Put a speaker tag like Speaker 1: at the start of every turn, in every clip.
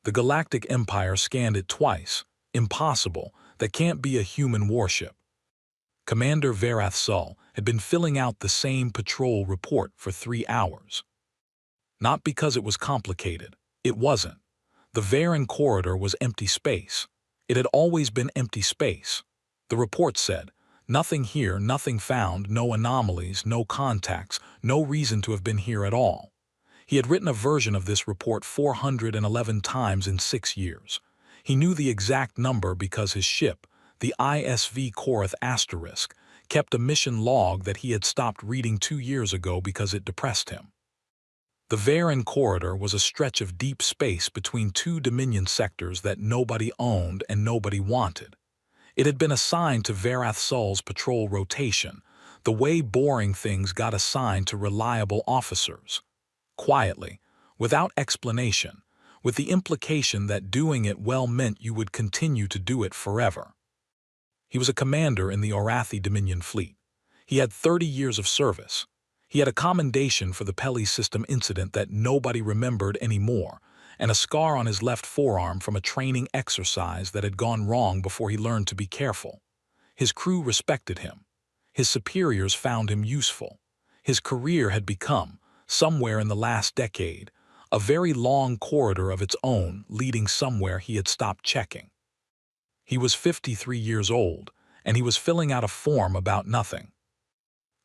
Speaker 1: The Galactic Empire scanned it twice. Impossible. That can't be a human warship. Commander Varath Sul had been filling out the same patrol report for 3 hours. Not because it was complicated. It wasn't. The Varen corridor was empty space. It had always been empty space. The report said, nothing here, nothing found, no anomalies, no contacts, no reason to have been here at all. He had written a version of this report 411 times in 6 years. He knew the exact number because his ship, the ISV Korath Asterisk, kept a mission log that he had stopped reading 2 years ago because it depressed him. The Varen corridor was a stretch of deep space between 2 Dominion sectors that nobody owned and nobody wanted. It had been assigned to Varath Sul's patrol rotation, the way boring things got assigned to reliable officers. Quietly, without explanation, with the implication that doing it well meant you would continue to do it forever. He was a commander in the Orathi Dominion fleet. He had 30 years of service. He had a commendation for the Peli system incident that nobody remembered anymore, and a scar on his left forearm from a training exercise that had gone wrong before he learned to be careful. His crew respected him. His superiors found him useful. His career had become, somewhere in the last decade, a very long corridor of its own leading somewhere he had stopped checking. He was 53 years old, and he was filling out a form about nothing.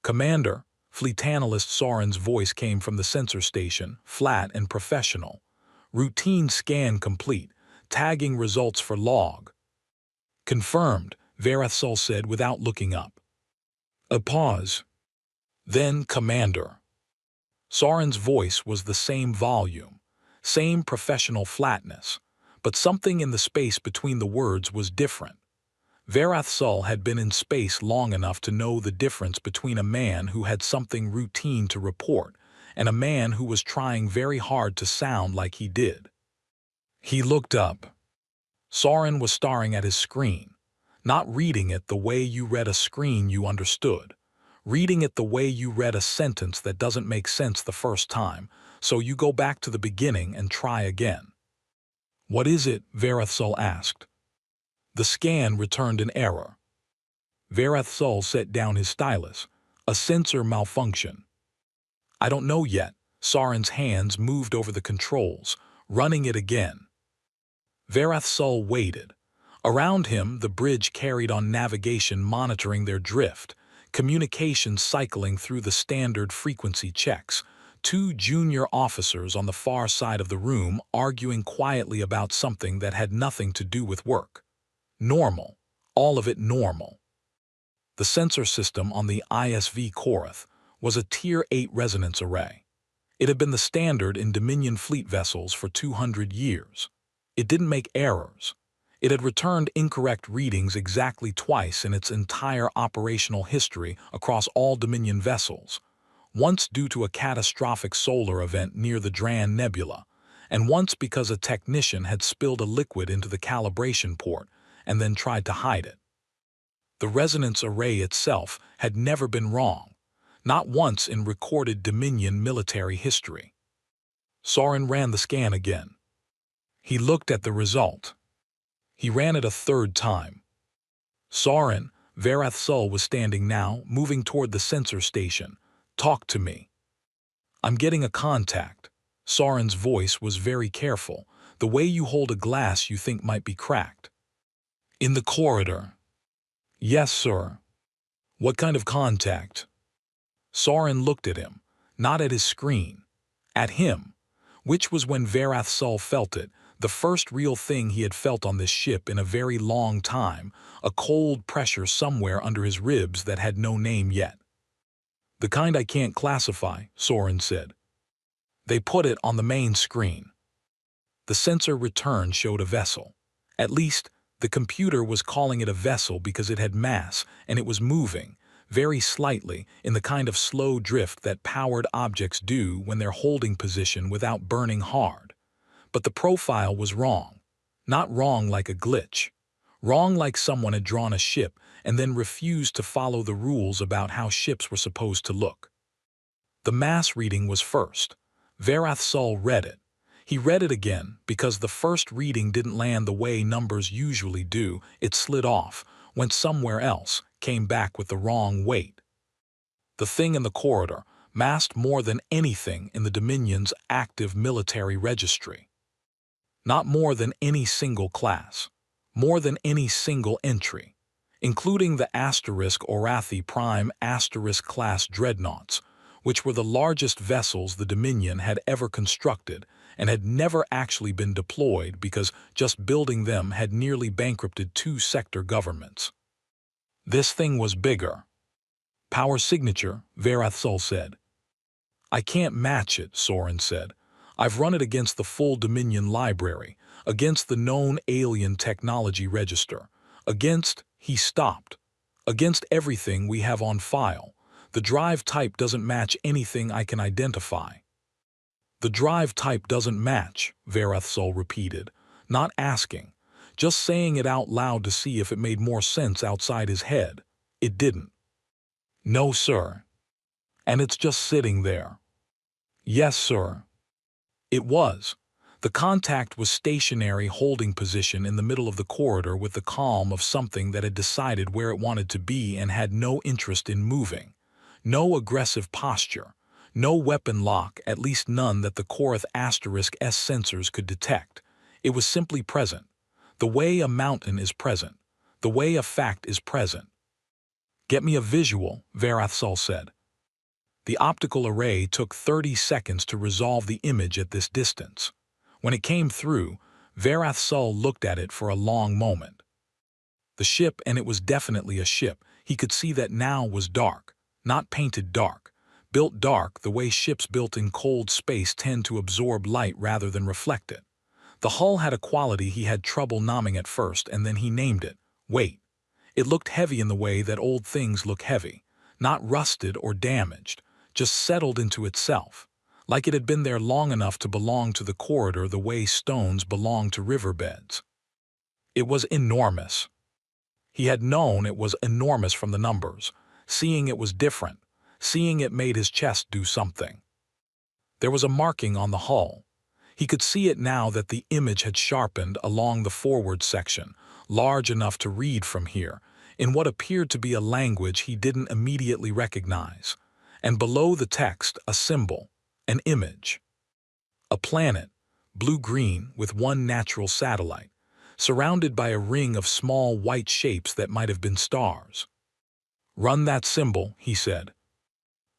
Speaker 1: "Commander," Fleet Analyst Soren's voice came from the sensor station, flat and professional. "Routine scan complete. Tagging results for log." "Confirmed," Varath Sul said without looking up. A pause. Then, "Commander." Soren's voice was the same volume, same professional flatness, but something in the space between the words was different. Varath Sul had been in space long enough to know the difference between a man who had something routine to report and a man who was trying very hard to sound like he did. He looked up. Soren was staring at his screen, not reading it the way you read a screen you understood, reading it the way you read a sentence that doesn't make sense the first time, so you go back to the beginning and try again. "What is it?" Varath Sul asked. The scan returned an error. Varath Sul set down his stylus. "A sensor malfunction." "I don't know yet." Soren's hands moved over the controls, running it again. Varath Sul waited. Around him, the bridge carried on navigation monitoring their drift, communications cycling through the standard frequency checks, 2 junior officers on the far side of the room arguing quietly about something that had nothing to do with work. Normal. All of it normal. The sensor system on the ISV Korath was a Tier 8 resonance array. It had been the standard in Dominion fleet vessels for 200 years. It didn't make errors. It had returned incorrect readings exactly twice in its entire operational history across all Dominion vessels, once due to a catastrophic solar event near the Dran Nebula, and once because a technician had spilled a liquid into the calibration port and then tried to hide it. The resonance array itself had never been wrong, not once in recorded Dominion military history. Soren ran the scan again. He looked at the result. He ran it a 3rd time. "Soren," Varath Sul was standing now, moving toward the sensor station. "Talk to me." "I'm getting a contact." Soren's voice was very careful, the way you hold a glass you think might be cracked. "In the corridor." "Yes, sir." "What kind of contact?" Soren looked at him, not at his screen. At him, which was when Varath Sul felt it, the first real thing he had felt on this ship in a very long time, a cold pressure somewhere under his ribs that had no name yet. "The kind I can't classify," Soren said. "They put it on the main screen." The sensor return showed a vessel. At least, the computer was calling it a vessel because it had mass and it was moving, very slightly, in the kind of slow drift that powered objects do when they're holding position without burning hard. But the profile was wrong. Not wrong like a glitch. Wrong like someone had drawn a ship and then refused to follow the rules about how ships were supposed to look. The mass reading was first. Varath Sul read it. He read it again because the first reading didn't land the way numbers usually do. It slid off, went somewhere else, came back with the wrong weight. The thing in the corridor masked more than anything in the Dominion's active military registry. Not more than any single class, more than any single entry, including the Asterisk Orathi Prime Asterisk class dreadnoughts, which were the largest vessels the Dominion had ever constructed and had never actually been deployed because just building them had nearly bankrupted 2 sector governments. This thing was bigger. Power signature, Verathsul said. I can't match it, Soren said. I've run it against the full Dominion library, against the known alien technology register, against, he stopped, against everything we have on file. The drive type doesn't match anything I can identify. The drive type doesn't match, Verathsul repeated, not asking, just saying it out loud to see if it made more sense outside his head. It didn't. No, sir. And it's just sitting there. Yes, sir. It was. The contact was stationary holding position in the middle of the corridor with the calm of something that had decided where it wanted to be and had no interest in moving. No aggressive posture. No weapon lock, at least none that the Korath Asterisk S sensors could detect. It was simply present. The way a mountain is present. The way a fact is present. Get me a visual, Verathsul said. The optical array took 30 seconds to resolve the image at this distance. When it came through, Verathsul looked at it for a long moment. The ship, and it was definitely a ship, he could see that now was dark, not painted dark, built dark the way ships built in cold space tend to absorb light rather than reflect it. The hull had a quality he had trouble naming at first, and then he named it, weight. It looked heavy in the way that old things look heavy, not rusted or damaged, just settled into itself, like it had been there long enough to belong to the corridor the way stones belong to riverbeds. It was enormous. He had known it was enormous from the numbers. Seeing it was different. Seeing it made his chest do something. There was a marking on the hull. He could see it now that the image had sharpened along the forward section, large enough to read from here, in what appeared to be a language he didn't immediately recognize. And below the text, a symbol, an image. A planet, blue-green with one natural satellite, surrounded by a ring of small white shapes that might have been stars. Run that symbol, he said.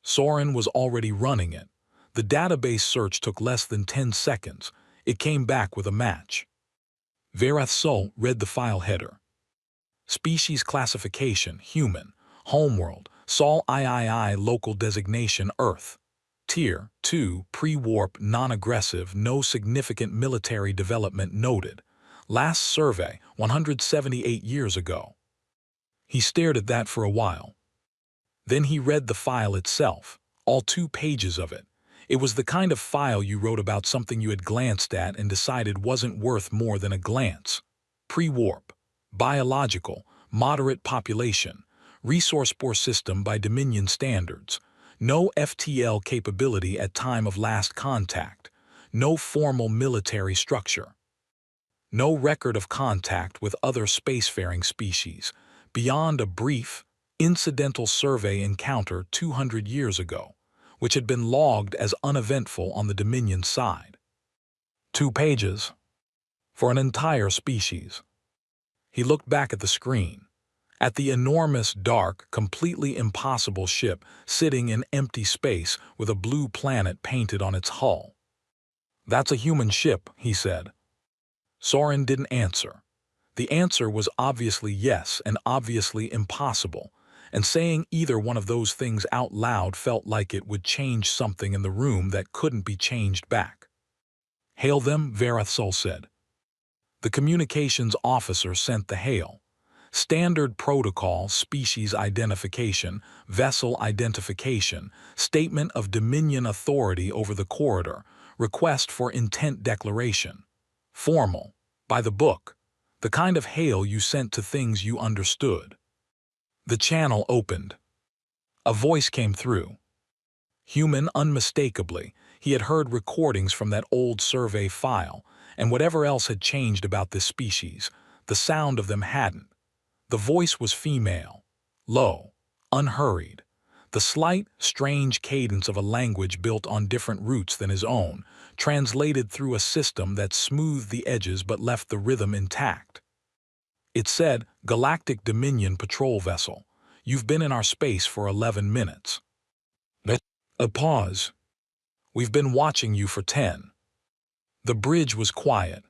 Speaker 1: Soren was already running it. The database search took less than 10 seconds. It came back with a match. Verathsul read the file header. Species classification, human. Homeworld, Sol III local designation, Earth. Tier 2, pre-warp, non-aggressive, no significant military development noted. Last survey, 178 years ago. He stared at that for a while. Then he read the file itself, all 2 pages of it. It was the kind of file you wrote about something you had glanced at and decided wasn't worth more than a glance. Pre-warp, biological, moderate population, resource-poor system by Dominion standards, no FTL capability at time of last contact, no formal military structure, no record of contact with other spacefaring species, beyond a brief, incidental survey encounter 200 years ago, which had been logged as uneventful on the Dominion side. 2 pages. For an entire species. He looked back at the screen, at the enormous, dark, completely impossible ship sitting in empty space with a blue planet painted on its hull. That's a human ship, he said. Soren didn't answer. The answer was obviously yes and obviously impossible, and saying either one of those things out loud felt like it would change something in the room that couldn't be changed back. Hail them, Verathsul said. The communications officer sent the hail. Standard protocol, species identification, vessel identification, statement of Dominion authority over the corridor, request for intent declaration. Formal, by the book, the kind of hail you sent to things you understood. The channel opened. A voice came through. Human unmistakably, He had heard recordings from that old survey file, and whatever else had changed about this species, the sound of them hadn't. The voice was female, low, unhurried. The slight, strange cadence of a language built on different roots than his own, translated through a system that smoothed the edges but left the rhythm intact. It said, "Galactic Dominion Patrol Vessel. You've been in our space for 11 minutes. A pause. We've been watching you for 10. The bridge was quiet.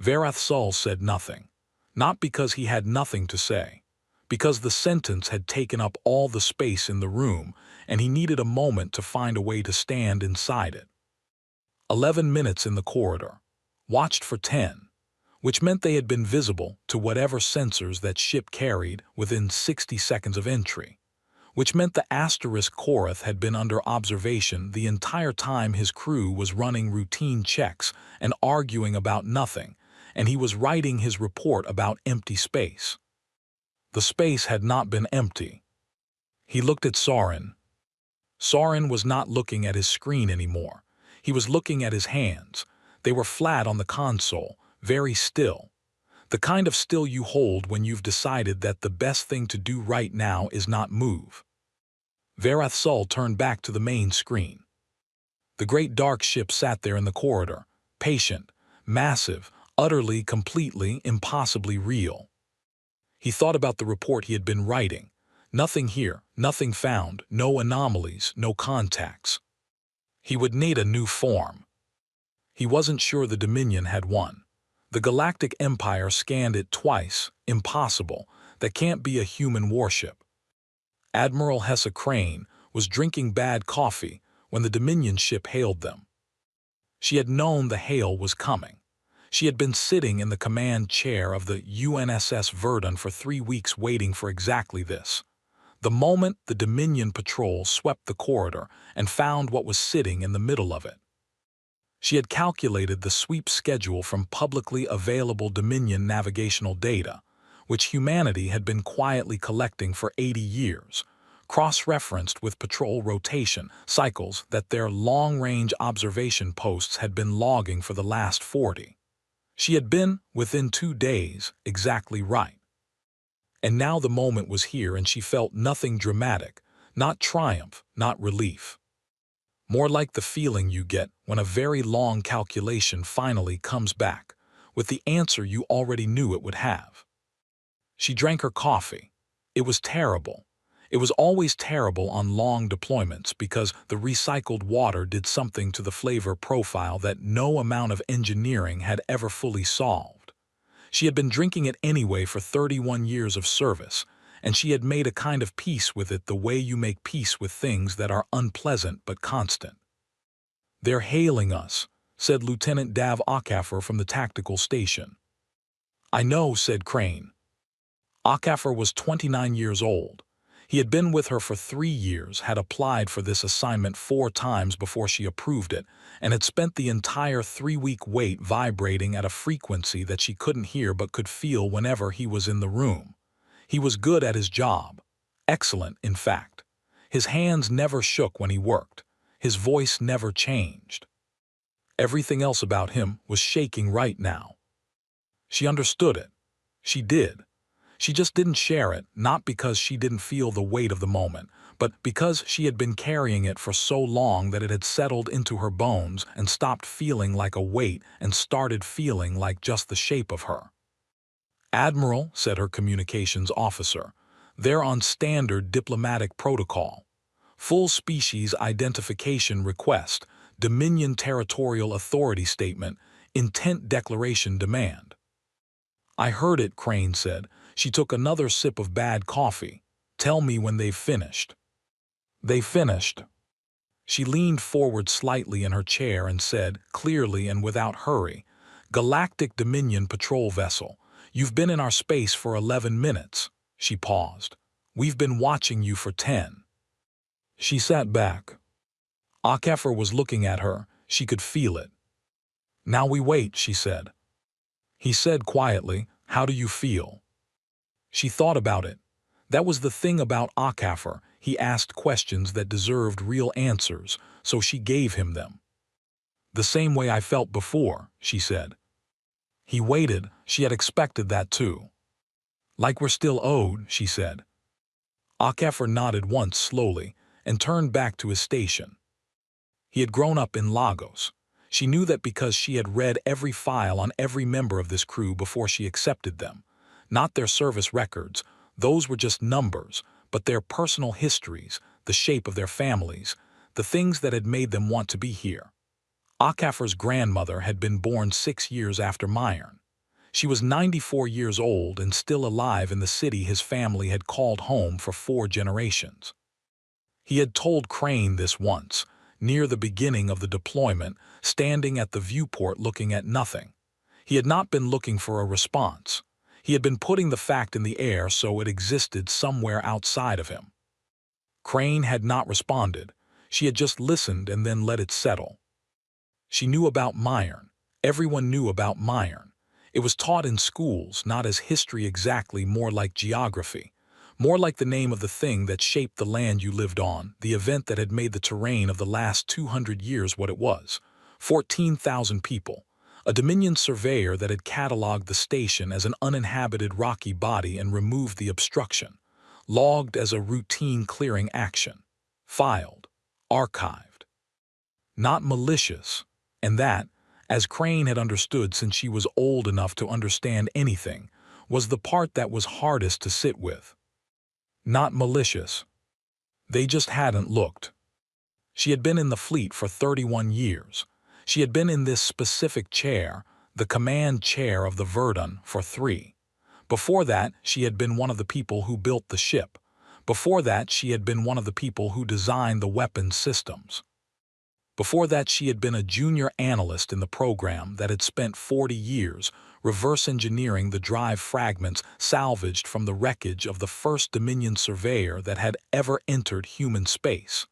Speaker 1: Verath Sol said nothing. Not because he had nothing to say. Because the sentence had taken up all the space in the room, and he needed a moment to find a way to stand inside it. 11 minutes in the corridor. Watched for 10. Which meant they had been visible to whatever sensors that ship carried within 60 seconds of entry. Which meant the Asterisk Korath had been under observation the entire time his crew was running routine checks and arguing about nothing, and he was writing his report about empty space. The space had not been empty. He looked at Soren. Soren was not looking at his screen anymore. He was looking at his hands. They were flat on the console, very still. The kind of still you hold when you've decided that the best thing to do right now is not move. Verath Sol turned back to the main screen. The great dark ship sat there in the corridor, patient, massive, utterly, completely, impossibly real. He thought about the report he had been writing. Nothing here, nothing found, no anomalies, no contacts. He would need a new form. He wasn't sure the Dominion had one. The Galactic Empire scanned it twice. Impossible. That can't be a human warship. Admiral Hessa Crane was drinking bad coffee when the Dominion ship hailed them. She had known the hail was coming. She had been sitting in the command chair of the UNSS Verdun for 3 weeks waiting for exactly this. The moment the Dominion patrol swept the corridor and found what was sitting in the middle of it. She had calculated the sweep schedule from publicly available Dominion navigational data, which humanity had been quietly collecting for 80 years, cross-referenced with patrol rotation cycles that their long-range observation posts had been logging for the last 40. She had been, within 2 days, exactly right. And now the moment was here and she felt nothing dramatic, not triumph, not relief. More like the feeling you get when a very long calculation finally comes back, with the answer you already knew it would have. She drank her coffee. It was terrible. It was always terrible on long deployments because the recycled water did something to the flavor profile that no amount of engineering had ever fully solved. She had been drinking it anyway for 31 years of service, and she had made a kind of peace with it the way you make peace with things that are unpleasant but constant. "They're hailing us," said Lieutenant Dav Akafer from the tactical station. "I know," said Crane. Akafer was 29 years old. He had been with her for 3 years, had applied for this assignment 4 times before she approved it, and had spent the entire 3-week wait vibrating at a frequency that she couldn't hear but could feel whenever he was in the room. He was good at his job. Excellent, in fact. His hands never shook when he worked. His voice never changed. Everything else about him was shaking right now. She understood it. She did. She just didn't share it, not because she didn't feel the weight of the moment, but because she had been carrying it for so long that it had settled into her bones and stopped feeling like a weight and started feeling like just the shape of her. "Admiral," said her communications officer, "they're on standard diplomatic protocol. Full species identification request, Dominion Territorial Authority Statement, intent declaration demand." "I heard it," Crane said. She took another sip of bad coffee. "Tell me when they've finished." "They finished." She leaned forward slightly in her chair and said, clearly and without hurry, "Galactic Dominion Patrol Vessel. You've been in our space for 11 minutes. She paused. "We've been watching you for 10. She sat back. Akafer was looking at her. She could feel it. "Now we wait," she said. He said quietly, "How do you feel?" She thought about it. That was the thing about Akafar. He asked questions that deserved real answers, so she gave him them. "The same way I felt before," she said. He waited. She had expected that too. "Like we're still owed," she said. Akafar nodded once slowly and turned back to his station. He had grown up in Lagos. She knew that because she had read every file on every member of this crew before she accepted them. Not their service records, those were just numbers, but their personal histories, the shape of their families, the things that had made them want to be here. Akafar's grandmother had been born 6 years after Myron. She was 94 years old and still alive in the city his family had called home for 4 generations. He had told Crane this once, near the beginning of the deployment, standing at the viewport looking at nothing. He had not been looking for a response. He had been putting the fact in the air so it existed somewhere outside of him. Crane had not responded. She had just listened and then let it settle. She knew about Myron. Everyone knew about Myron. It was taught in schools, not as history exactly, more like geography. More like the name of the thing that shaped the land you lived on, the event that had made the terrain of the last 200 years what it was. 14,000 people. A Dominion surveyor that had catalogued the station as an uninhabited rocky body and removed the obstruction. Logged as a routine clearing action. Filed. Archived. Not malicious. And that, as Crane had understood since she was old enough to understand anything, was the part that was hardest to sit with. Not malicious. They just hadn't looked. She had been in the fleet for 31 years. She had been in this specific chair, the command chair of the Verdun, for 3. Before that, she had been one of the people who built the ship. Before that, she had been one of the people who designed the weapons systems. Before that, she had been a junior analyst in the program that had spent 40 years reverse engineering the drive fragments salvaged from the wreckage of the first Dominion surveyor that had ever entered human space.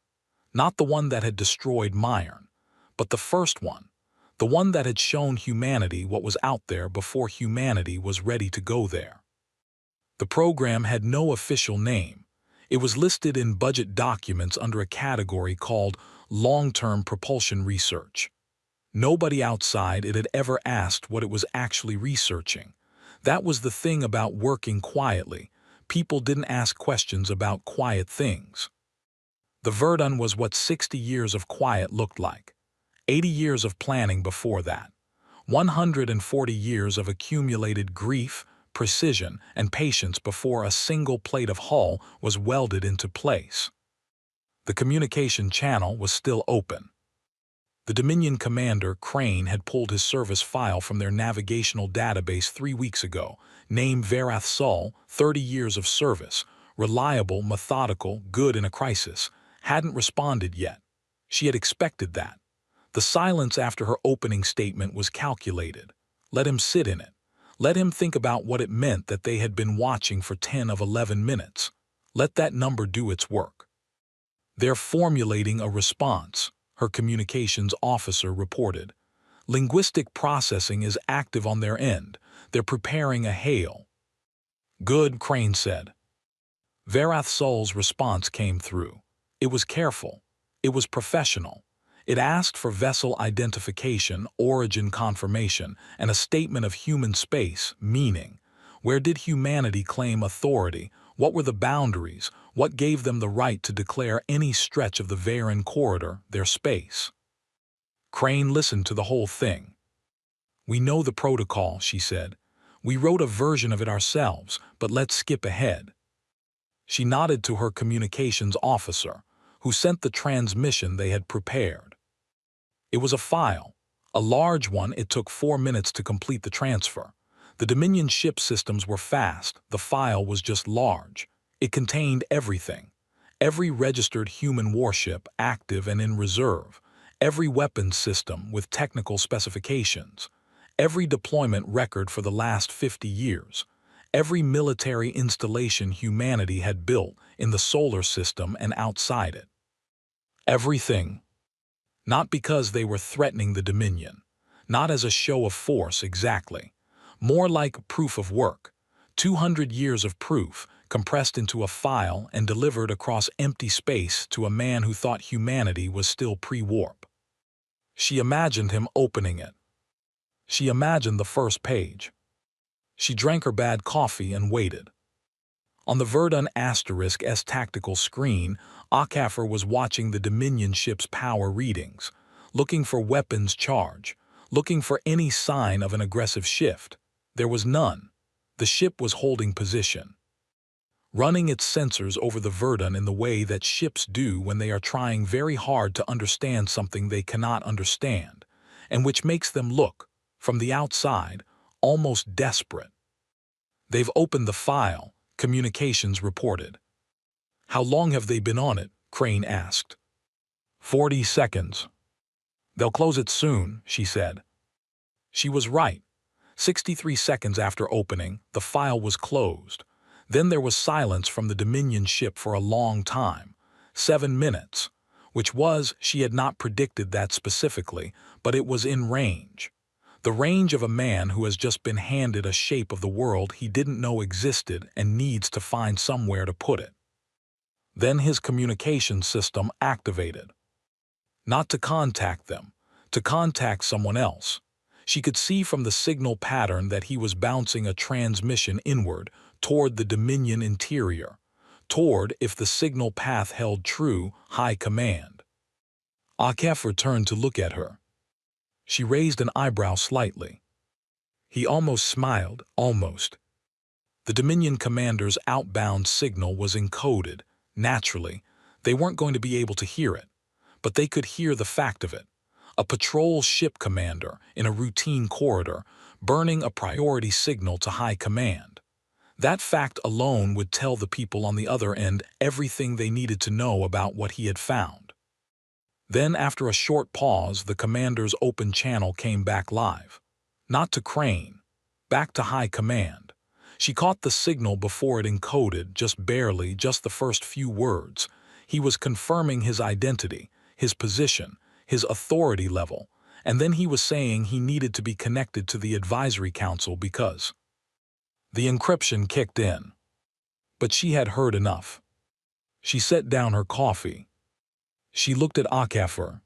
Speaker 1: Not the one that had destroyed Myron, but the first one, the one that had shown humanity what was out there before humanity was ready to go there. The program had no official name. It was listed in budget documents under a category called long-term propulsion research. Nobody outside it had ever asked what it was actually researching. That was the thing about working quietly. People didn't ask questions about quiet things. The Verdun was what 60 years of quiet looked like. 80 years of planning before that. 140 years of accumulated grief, precision, and patience before a single plate of hull was welded into place. The communication channel was still open. The Dominion commander, Crane, had pulled his service file from their navigational database 3 weeks ago. Name Verath Sol, 30 years of service, reliable, methodical, good in a crisis. Hadn't responded yet. She had expected that. The silence after her opening statement was calculated. Let him sit in it. Let him think about what it meant that they had been watching for 10 of 11 minutes. Let that number do its work. "They're formulating a response," her communications officer reported. "Linguistic processing is active on their end. They're preparing a hail." "Good," Crane said. Verath Sol's response came through. It was careful. It was professional. It asked for vessel identification, origin confirmation, and a statement of human space, meaning. Where did humanity claim authority? What were the boundaries? What gave them the right to declare any stretch of the Varen corridor their space? Crane listened to the whole thing. "We know the protocol," she said. "We wrote a version of it ourselves, but let's skip ahead." She nodded to her communications officer, who sent the transmission they had prepared. It was a file. A large one. It took 4 minutes to complete the transfer. The Dominion ship systems were fast. The file was just large. It contained everything. Every registered human warship, active and in reserve. Every weapons system with technical specifications. Every deployment record for the last 50 years. Every military installation humanity had built in the solar system and outside it. Everything. Not because they were threatening the Dominion. Not as a show of force exactly. More like proof of work. 200 years of proof, compressed into a file and delivered across empty space to a man who thought humanity was still pre-warp. She imagined him opening it. She imagined the first page. She drank her bad coffee and waited. On the Verdun *S tactical screen, Akaffer was watching the Dominion ship's power readings, looking for weapons charge, looking for any sign of an aggressive shift. There was none. The ship was holding position, running its sensors over the Verdun in the way that ships do when they are trying very hard to understand something they cannot understand, and which makes them look, from the outside, almost desperate. "They've opened the file," communications reported. "How long have they been on it?" Crane asked. 40 seconds. "They'll close it soon," she said. She was right. 63 seconds after opening, the file was closed. Then there was silence from the Dominion ship for a long time, 7 minutes, which was, she had not predicted that specifically, but it was in range. The range of a man who has just been handed a shape of the world he didn't know existed and needs to find somewhere to put it. Then his communication system activated. Not to contact them, to contact someone else. She could see from the signal pattern that he was bouncing a transmission inward, toward the Dominion interior, toward, if the signal path held true, High Command. Akaffer turned to look at her. She raised an eyebrow slightly. He almost smiled, almost. The Dominion commander's outbound signal was encoded. Naturally, they weren't going to be able to hear it, but they could hear the fact of it. A patrol ship commander, in a routine corridor, burning a priority signal to High Command. That fact alone would tell the people on the other end everything they needed to know about what he had found. Then, after a short pause, the commander's open channel came back live. Not to Crane. Back to High Command. She caught the signal before it encoded, just barely, just the first few words. He was confirming his identity, his position, his authority level, and then he was saying he needed to be connected to the advisory council because the encryption kicked in. But she had heard enough. She set down her coffee. She looked at Akaffer.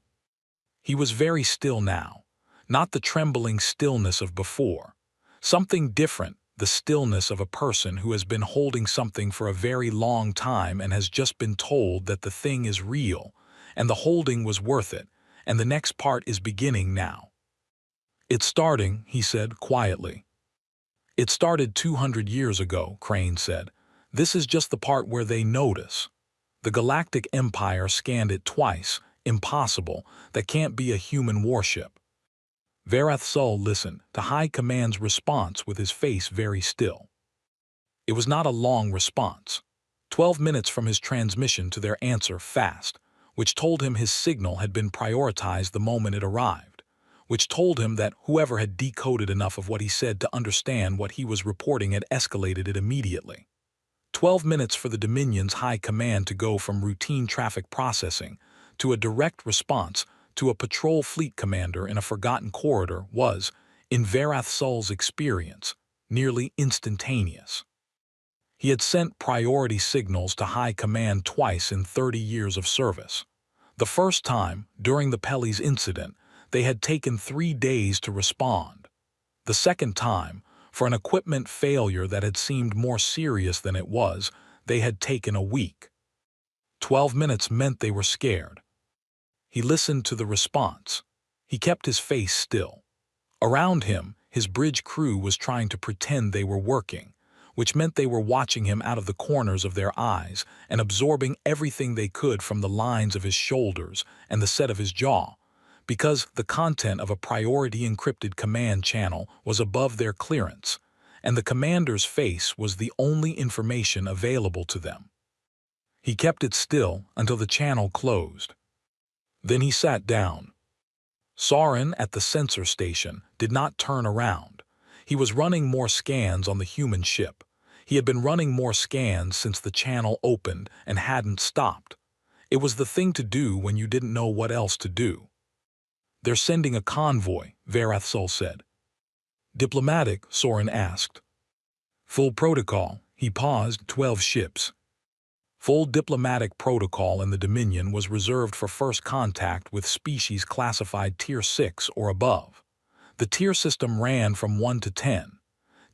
Speaker 1: He was very still now, not the trembling stillness of before. Something different, the stillness of a person who has been holding something for a very long time and has just been told that the thing is real, and the holding was worth it, and the next part is beginning now. "It's starting," he said quietly. "It started 200 years ago," Crane said. "This is just the part where they notice. The Galactic Empire scanned it twice. Impossible. That can't be a human warship." Verath Sul listened to High Command's response with his face very still. It was not a long response. 12 minutes from his transmission to their answer fast, which told him his signal had been prioritized the moment it arrived, which told him that whoever had decoded enough of what he said to understand what he was reporting had escalated it immediately. 12 minutes for the Dominion's High Command to go from routine traffic processing to a direct response to a patrol fleet commander in a forgotten corridor was, in Verath Sul's experience, nearly instantaneous. He had sent priority signals to High Command twice in 30 years of service. The first time, during the Pelly's incident, they had taken 3 days to respond. The second time, for an equipment failure that had seemed more serious than it was, they had taken a week. 12 minutes meant they were scared. He listened to the response. He kept his face still. Around him, his bridge crew was trying to pretend they were working, which meant they were watching him out of the corners of their eyes and absorbing everything they could from the lines of his shoulders and the set of his jaw, because the content of a priority encrypted command channel was above their clearance, and the commander's face was the only information available to them. He kept it still until the channel closed. Then he sat down. Soren at the sensor station did not turn around. He was running more scans on the human ship. He had been running more scans since the channel opened and hadn't stopped. It was the thing to do when you didn't know what else to do. "They're sending a convoy," Verath Sul said. "Diplomatic?" Soren asked. "Full protocol," He paused. 12 ships. Full diplomatic protocol in the Dominion was reserved for first contact with species classified Tier 6 or above. The tier system ran from 1 to 10.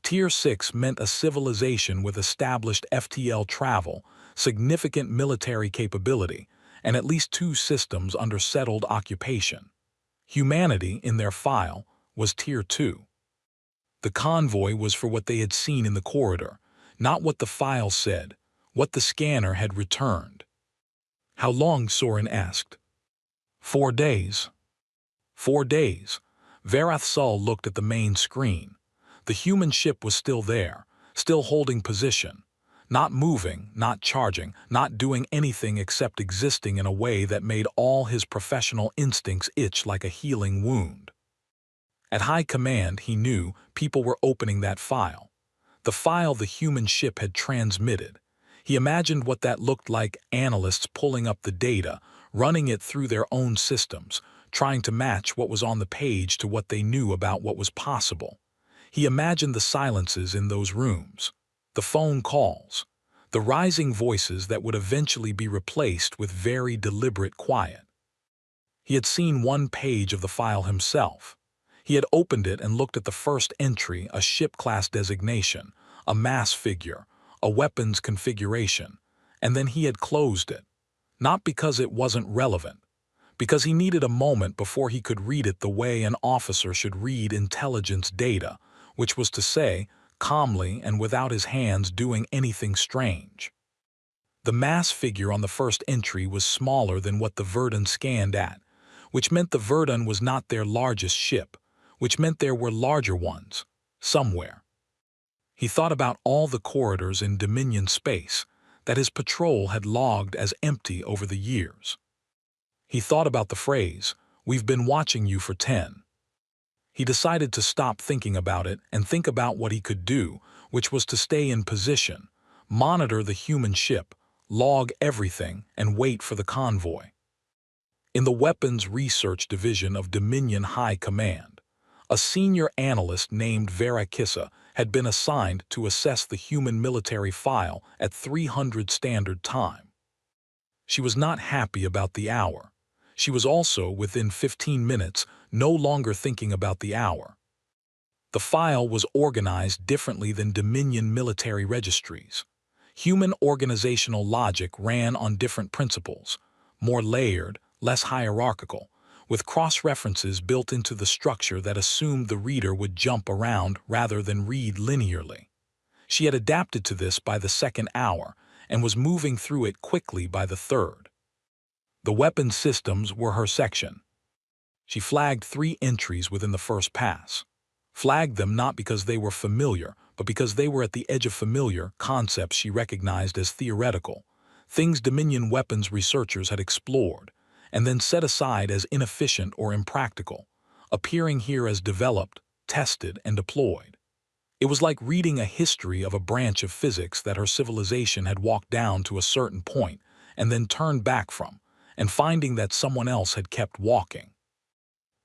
Speaker 1: Tier 6 meant a civilization with established FTL travel, significant military capability, and at least 2 systems under settled occupation. Humanity, in their file, was Tier 2. The convoy was for what they had seen in the corridor, not what the file said, what the scanner had returned. How long? Soren asked. 4 days. 4 days. Varath Sul looked at the main screen. The human ship was still there, still holding position, not moving, not charging, not doing anything except existing in a way that made all his professional instincts itch like a healing wound. At high command, he knew people were opening that file. The file the human ship had transmitted. He imagined what that looked like: analysts pulling up the data, running it through their own systems, trying to match what was on the page to what they knew about what was possible. He imagined the silences in those rooms, the phone calls, the rising voices that would eventually be replaced with very deliberate quiet. He had seen one page of the file himself. He had opened it and looked at the first entry, a ship class designation, a mass figure, a weapons configuration, and then he had closed it, not because it wasn't relevant, because he needed a moment before he could read it the way an officer should read intelligence data, which was to say, calmly and without his hands doing anything strange. The mass figure on the first entry was smaller than what the Verdun scanned at, which meant the Verdun was not their largest ship, which meant there were larger ones, somewhere. He thought about all the corridors in Dominion space that his patrol had logged as empty over the years. He thought about the phrase, "We've been watching you for 10. He decided to stop thinking about it and think about what he could do, which was to stay in position, monitor the human ship, log everything, and wait for the convoy. In the Weapons Research Division of Dominion High Command, a senior analyst named Vera Kissa had been assigned to assess the human military file at 300 Standard Time. She was not happy about the hour. She was also, within 15 minutes, no longer thinking about the hour. The file was organized differently than Dominion military registries. Human organizational logic ran on different principles, more layered, less hierarchical, with cross-references built into the structure that assumed the reader would jump around rather than read linearly. She had adapted to this by the second hour and was moving through it quickly by the third. The weapon systems were her section. She flagged 3 entries within the first pass. Flagged them not because they were familiar, but because they were at the edge of familiar concepts she recognized as theoretical, things Dominion weapons researchers had explored, and then set aside as inefficient or impractical, appearing here as developed, tested, and deployed. It was like reading a history of a branch of physics that her civilization had walked down to a certain point and then turned back from, and finding that someone else had kept walking.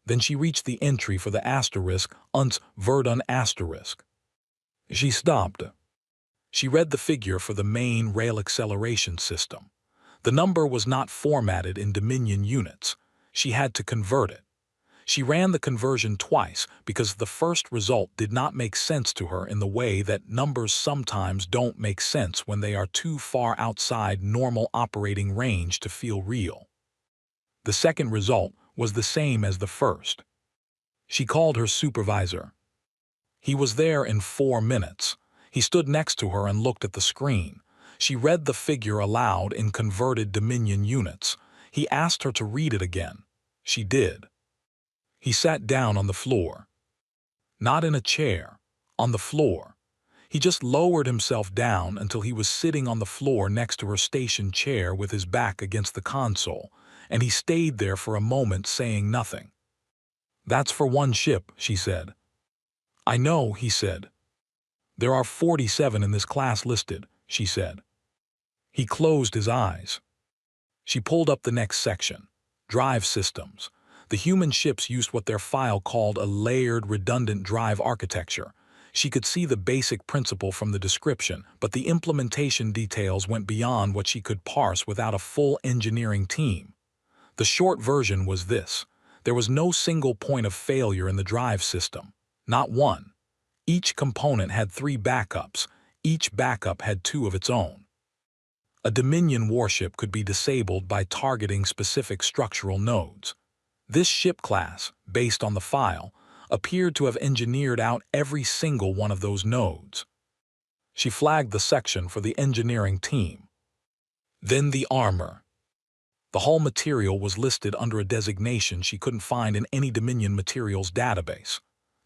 Speaker 1: Then she reached the entry for the asterisk, uns Verdun asterisk. She stopped. She read the figure for the main rail acceleration system. The number was not formatted in Dominion units. She had to convert it. She ran the conversion twice because the first result did not make sense to her in the way that numbers sometimes don't make sense when they are too far outside normal operating range to feel real. The second result was the same as the first. She called her supervisor. He was there in 4 minutes. He stood next to her and looked at the screen. She read the figure aloud in converted Dominion units. He asked her to read it again. She did. He sat down on the floor. Not in a chair, on the floor. He just lowered himself down until he was sitting on the floor next to her station chair with his back against the console, and he stayed there for a moment saying nothing. "That's for 1 ship," she said. "I know," he said. "There are 47 in this class listed," she said. He closed his eyes. She pulled up the next section, drive systems. The human ships used what their file called a layered redundant drive architecture. She could see the basic principle from the description, but the implementation details went beyond what she could parse without a full engineering team. The short version was this: there was no single point of failure in the drive system. Not one. Each component had 3 backups. Each backup had 2 of its own. A Dominion warship could be disabled by targeting specific structural nodes. This ship class, based on the file, appeared to have engineered out every single one of those nodes. She flagged the section for the engineering team. Then the armor. The hull material was listed under a designation she couldn't find in any Dominion materials database.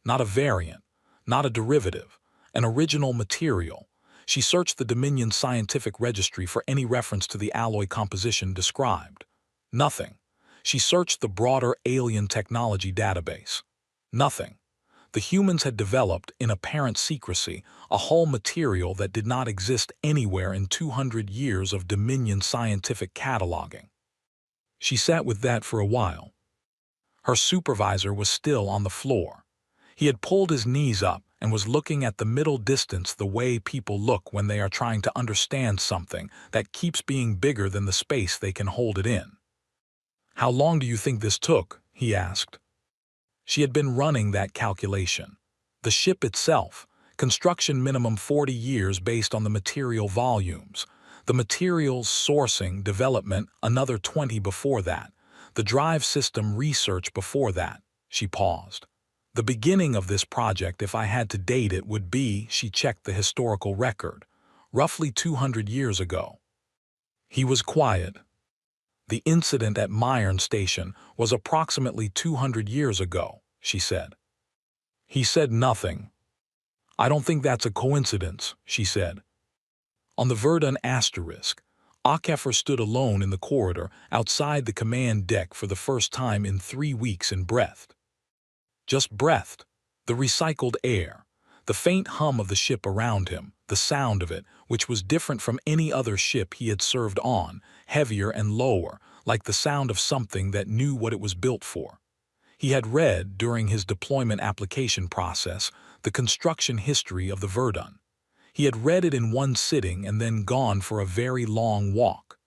Speaker 1: Not a variant, not a derivative, an original material. She searched the Dominion Scientific Registry for any reference to the alloy composition described. Nothing. She searched the broader alien technology database. Nothing. The humans had developed, in apparent secrecy, a hull material that did not exist anywhere in 200 years of Dominion scientific cataloging. She sat with that for a while. Her supervisor was still on the floor. He had pulled his knees up and was looking at the middle distance the way people look when they are trying to understand something that keeps being bigger than the space they can hold it in. "How long do you think this took?" he asked. She had been running that calculation. The ship itself, construction minimum 40 years based on the material volumes. The materials sourcing, development, another 20 before that. The drive system research before that. She paused. The beginning of this project, if I had to date it, would be, she checked the historical record, roughly 200 years ago. He was quiet. The incident at Myron Station was approximately 200 years ago, she said. He said nothing. I don't think that's a coincidence, she said. On the Verdun asterisk, HFY stood alone in the corridor outside the command deck for the first time in 3 weeks and breathed. Just breathed. The recycled air, the faint hum of the ship around him, the sound of it, which was different from any other ship he had served on, heavier and lower, like the sound of something that knew what it was built for. He had read, during his deployment application process, the construction history of the Verdun. He had read it in one sitting and then gone for a very long walk.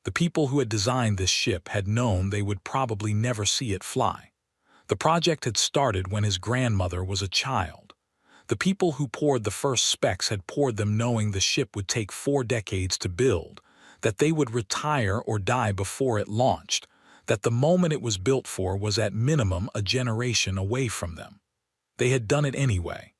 Speaker 1: The people who had designed this ship had known they would probably never see it fly. The project had started when his grandmother was a child. The people who poured the first specs had poured them knowing the ship would take 4 decades to build, that they would retire or die before it launched, that the moment it was built for was at minimum a generation away from them. They had done it anyway.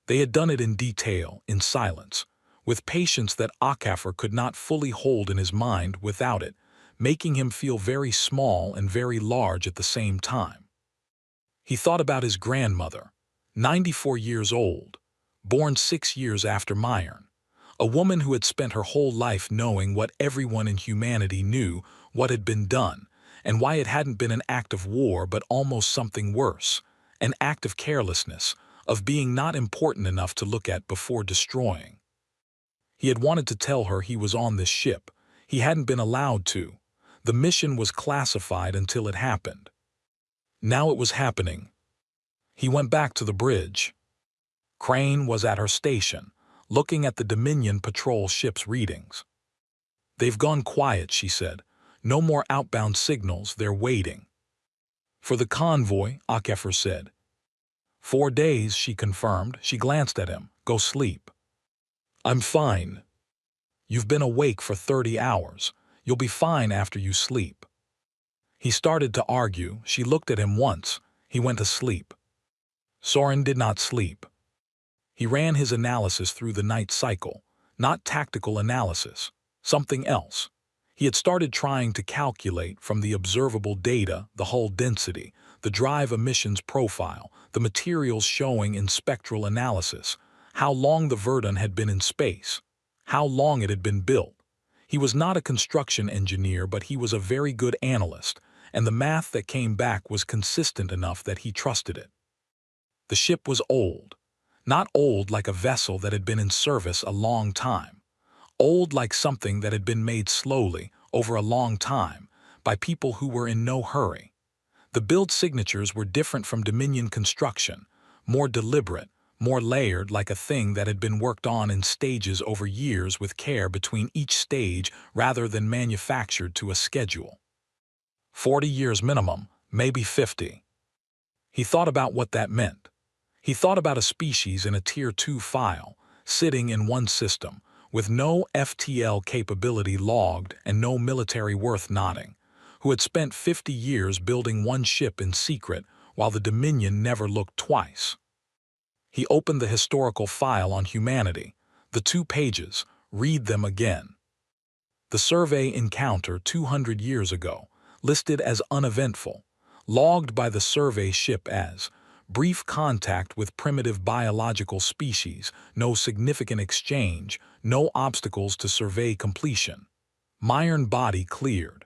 Speaker 1: They had done it in detail, in silence, with patience that HFY could not fully hold in his mind without it, making him feel very small and very large at the same time. He thought about his grandmother, 94 years old, born 6 years after Myron, a woman who had spent her whole life knowing what everyone in humanity knew, what had been done, and why it hadn't been an act of war but almost something worse, an act of carelessness, of being not important enough to look at before destroying. He had wanted to tell her he was on this ship. He hadn't been allowed to. The mission was classified until it happened. Now it was happening. He went back to the bridge. Crane was at her station, looking at the Dominion patrol ship's readings. "They've gone quiet," she said. "No more outbound signals, they're waiting." "For the convoy," HFY said. 4 days, she confirmed. She glanced at him. "Go sleep." "I'm fine." "You've been awake for 30 hours. You'll be fine after you sleep." He started to argue. She looked at him once. He went to sleep. Soren did not sleep. He ran his analysis through the night cycle, not tactical analysis, something else. He had started trying to calculate from the observable data the hull density, the drive emissions profile, the materials showing in spectral analysis, how long the Verdun had been in space, how long it had been built. He was not a construction engineer, but he was a very good analyst, and the math that came back was consistent enough that he trusted it. The ship was old. Not old like a vessel that had been in service a long time. Old like something that had been made slowly, over a long time, by people who were in no hurry. The build signatures were different from Dominion construction, more deliberate, more layered, like a thing that had been worked on in stages over years with care between each stage rather than manufactured to a schedule. 40 years minimum, maybe 50. He thought about what that meant. He thought about a species in a Tier 2 file, sitting in one system, with no FTL capability logged and no military worth nodding, who had spent 50 years building one ship in secret while the Dominion never looked twice. He opened the historical file on humanity, the 2 pages, read them again. The survey encounter 200 years ago, listed as uneventful, logged by the survey ship as brief contact with primitive biological species, no significant exchange, no obstacles to survey completion. Myron body cleared.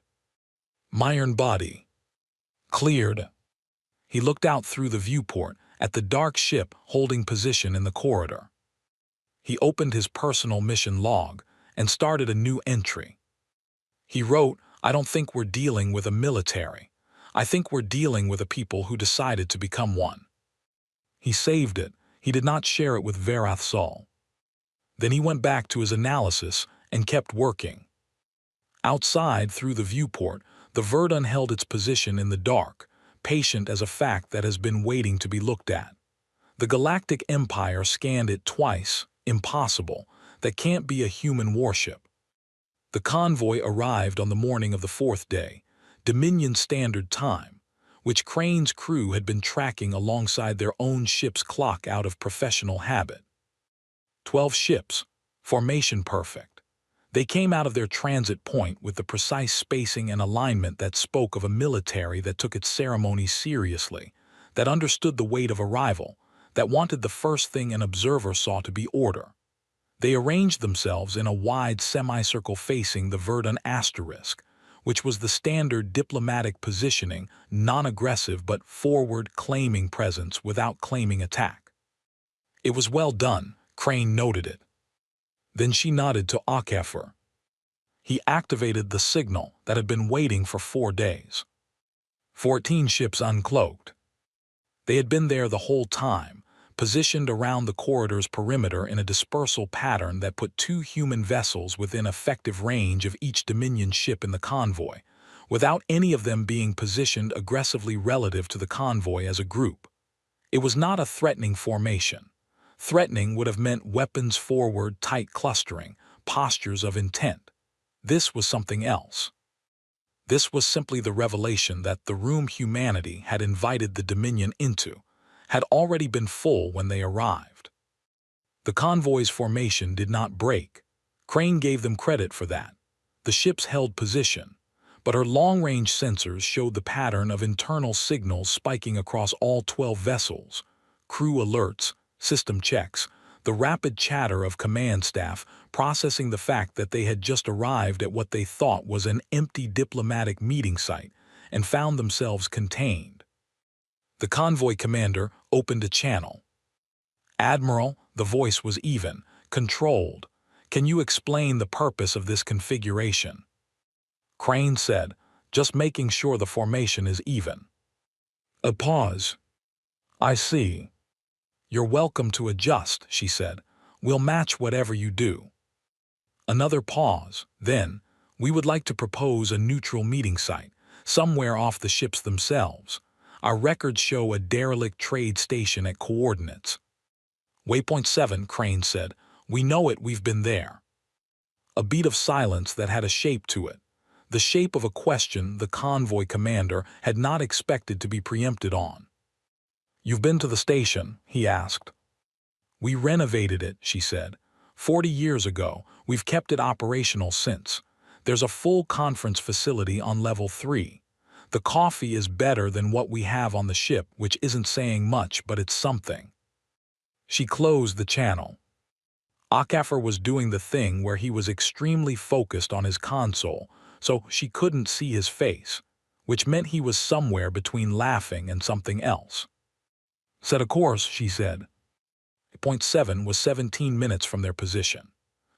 Speaker 1: Myron body cleared. He looked out through the viewport at the dark ship holding position in the corridor. He opened his personal mission log and started a new entry. He wrote, "I don't think we're dealing with a military. I think we're dealing with a people who decided to become one." He saved it. He did not share it with Verath Sol. Then he went back to his analysis and kept working. Outside, through the viewport, the Verdun held its position in the dark, patient as a fact that has been waiting to be looked at. The Galactic Empire scanned it twice. Impossible. That can't be a human warship. The convoy arrived on the morning of the 4th day, Dominion Standard Time, which Crane's crew had been tracking alongside their own ship's clock out of professional habit. 12 ships, formation perfect. They came out of their transit point with the precise spacing and alignment that spoke of a military that took its ceremony seriously, that understood the weight of arrival, that wanted the first thing an observer saw to be order. They arranged themselves in a wide semicircle facing the Verdun asterisk, which was the standard diplomatic positioning, non-aggressive but forward-claiming presence without claiming attack. It was well done, Crane noted it. Then she nodded to HFY. He activated the signal that had been waiting for 4 days. 14 ships uncloaked. They had been there the whole time, positioned around the corridor's perimeter in a dispersal pattern that put 2 human vessels within effective range of each Dominion ship in the convoy, without any of them being positioned aggressively relative to the convoy as a group. It was not a threatening formation. Threatening would have meant weapons forward, tight clustering, postures of intent. This was something else. This was simply the revelation that the room humanity had invited the Dominion into had already been full when they arrived. The convoy's formation did not break. Crane gave them credit for that. The ships held position, but her long-range sensors showed the pattern of internal signals spiking across all 12 vessels, crew alerts, system checks, the rapid chatter of command staff processing the fact that they had just arrived at what they thought was an empty diplomatic meeting site and found themselves contained. The convoy commander opened a channel. "Admiral," the voice was even, controlled. "Can you explain the purpose of this configuration?" Crane said, "Just making sure the formation is even." A pause. "I see." "You're welcome to adjust," she said. "We'll match whatever you do." Another pause. Then, "We would like to propose a neutral meeting site, somewhere off the ships themselves. Our records show a derelict trade station at coordinates." "Waypoint 7, Crane said. "We know it, we've been there." A beat of silence that had a shape to it. The shape of a question the convoy commander had not expected to be preempted on. "You've been to the station?" he asked. "We renovated it," she said. 40 years ago, we've kept it operational since. There's a full conference facility on level 3. The coffee is better than what we have on the ship, which isn't saying much, but it's something." She closed the channel. HFY was doing the thing where he was extremely focused on his console, so she couldn't see his face, which meant he was somewhere between laughing and something else. "Set a course," she said. Point 7 was 17 minutes from their position.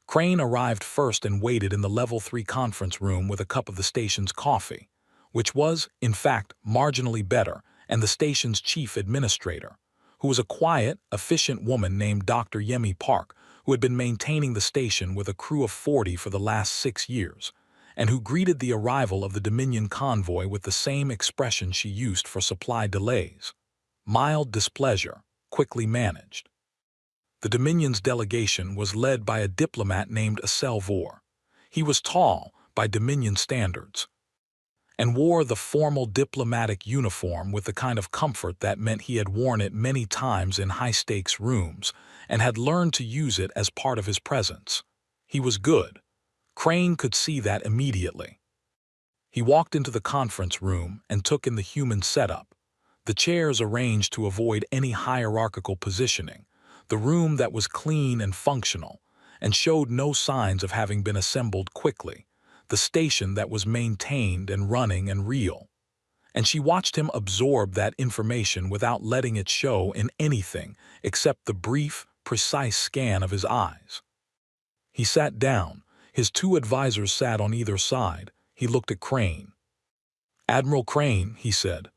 Speaker 1: Crane arrived first and waited in the level 3 conference room with a cup of the station's coffee, which was, in fact, marginally better, and the station's chief administrator, who was a quiet, efficient woman named Dr. Yemi Park, who had been maintaining the station with a crew of 40 for the last 6 years, and who greeted the arrival of the Dominion convoy with the same expression she used for supply delays: mild displeasure, quickly managed. The Dominion's delegation was led by a diplomat named Vor. He was tall, by Dominion standards, and wore the formal diplomatic uniform with the kind of comfort that meant he had worn it many times in high-stakes rooms and had learned to use it as part of his presence. He was good. Crane could see that immediately. He walked into the conference room and took in the human setup, the chairs arranged to avoid any hierarchical positioning, the room that was clean and functional, and showed no signs of having been assembled quickly, the station that was maintained and running and real. And she watched him absorb that information without letting it show in anything except the brief, precise scan of his eyes. He sat down. His 2 advisors sat on either side. He looked at Crane. "Admiral Crane," he said.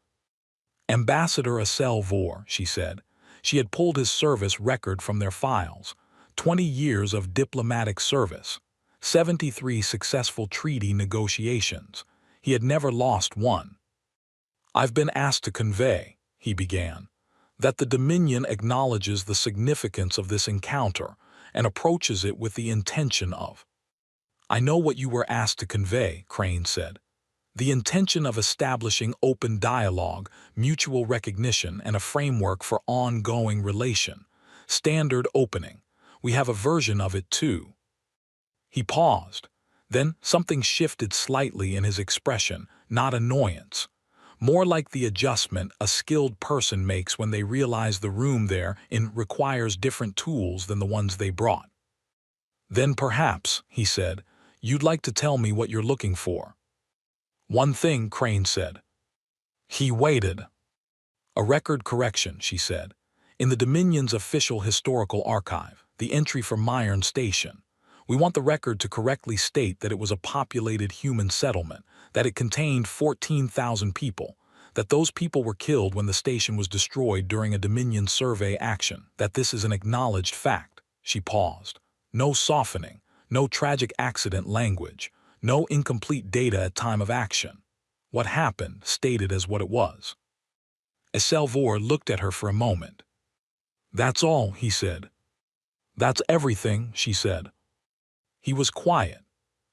Speaker 1: "Ambassador Vor," she said. She had pulled his service record from their files. 20 years of diplomatic service. 73 successful treaty negotiations. He had never lost one. "I've been asked to convey," he began, "that the Dominion acknowledges the significance of this encounter and approaches it with the intention of—" "I know what you were asked to convey," Crane said. "The intention of establishing open dialogue, mutual recognition, and a framework for ongoing relation. Standard opening. We have a version of it too." He paused. Then something shifted slightly in his expression, not annoyance. More like the adjustment a skilled person makes when they realize the room they're in requires different tools than the ones they brought. "Then perhaps," he said, "you'd like to tell me what you're looking for." "One thing," Crane said. He waited. "A record correction," she said. "In the Dominion's official historical archive, the entry for Myron Station. We want the record to correctly state that it was a populated human settlement, that it contained 14,000 people, that those people were killed when the station was destroyed during a Dominion survey action, that this is an acknowledged fact." She paused. No softening, no tragic accident language, no incomplete data at time of action. What happened, stated as what it was. Vor looked at her for a moment. "That's all," he said. "That's everything," she said. He was quiet.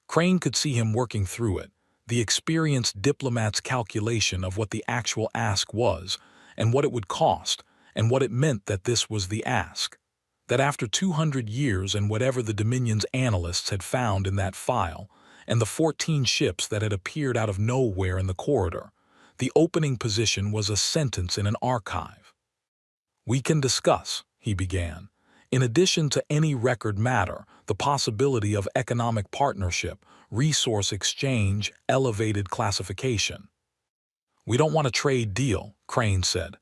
Speaker 1: Crane could see him working through it, the experienced diplomat's calculation of what the actual ask was, and what it would cost, and what it meant that this was the ask. That after 200 years and whatever the Dominion's analysts had found in that file, and the 14 ships that had appeared out of nowhere in the corridor, the opening position was a sentence in an archive. "We can discuss," he began, "in addition to any record matter, the possibility of economic partnership, resource exchange, elevated classification." "We don't want a trade deal," Crane said.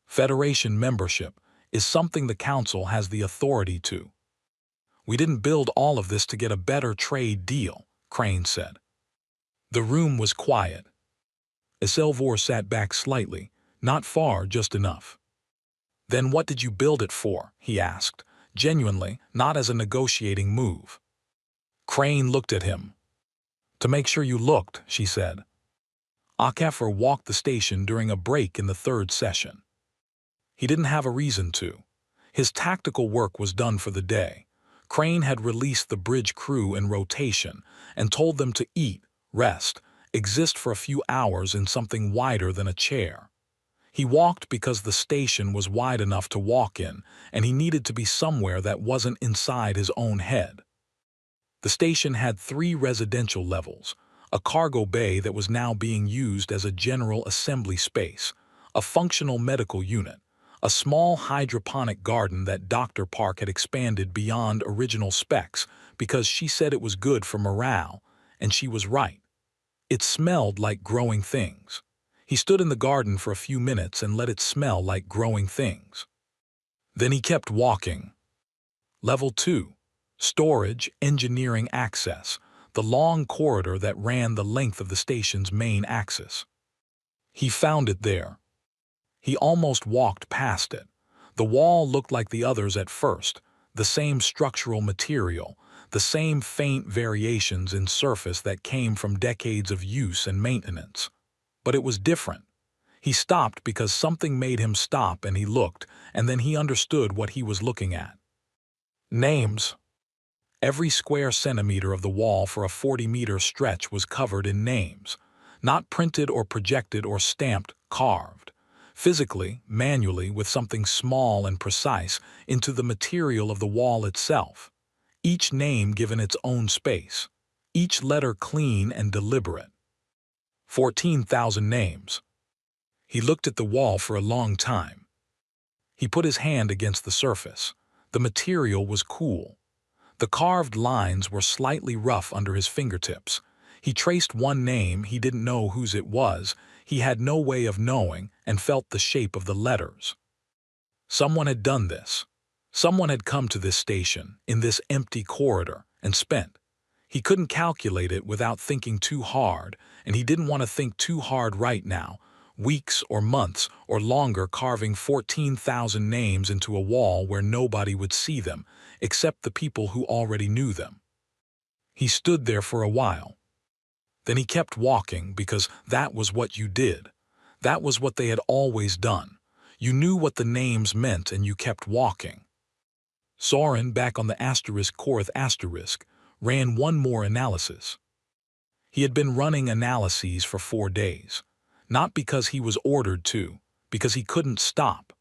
Speaker 1: "Federation membership is something the Council has the authority to." "We didn't build all of this to get a better trade deal," Crane said. The room was quiet. Vor sat back slightly, not far, just enough. "Then what did you build it for?" he asked, genuinely, not as a negotiating move. Crane looked at him. "To make sure you looked," she said. HFY walked the station during a break in the 3rd session. He didn't have a reason to. His tactical work was done for the day. Crane had released the bridge crew in rotation and told them to eat, rest, exist for a few hours in something wider than a chair. He walked because the station was wide enough to walk in, and he needed to be somewhere that wasn't inside his own head. The station had 3 residential levels, a cargo bay that was now being used as a general assembly space, a functional medical unit, a small hydroponic garden that Dr. Park had expanded beyond original specs because she said it was good for morale, and she was right. It smelled like growing things. He stood in the garden for a few minutes and let it smell like growing things. Then he kept walking. Level 2. Storage, engineering access, the long corridor that ran the length of the station's main axis. He found it there. He almost walked past it, The wall looked like the others at first, the same structural material, the same faint variations in surface that came from decades of use and maintenance. But it was different. He stopped because something made him stop, and he looked, and then he understood what he was looking at. Names. Every square centimeter of the wall for a 40-meter stretch was covered in names, not printed or projected or stamped, carved, physically, manually, with something small and precise into the material of the wall itself. Each name given its own space, each letter clean and deliberate. 14,000 names. He looked at the wall for a long time. He put his hand against the surface. The material was cool. The carved lines were slightly rough under his fingertips. He traced one name, he didn't know whose it was, he had no way of knowing, and felt the shape of the letters. Someone had done this. Someone had come to this station, in this empty corridor, and spent. He couldn't calculate it without thinking too hard, and he didn't want to think too hard right now, weeks or months or longer carving 14,000 names into a wall where nobody would see them, except the people who already knew them. He stood there for a while. Then he kept walking, because that was what you did. That was what they had always done. You knew what the names meant and you kept walking. Soren, back on the *Korth*, ran one more analysis. He had been running analyses for 4 days. Not because he was ordered to, because he couldn't stop.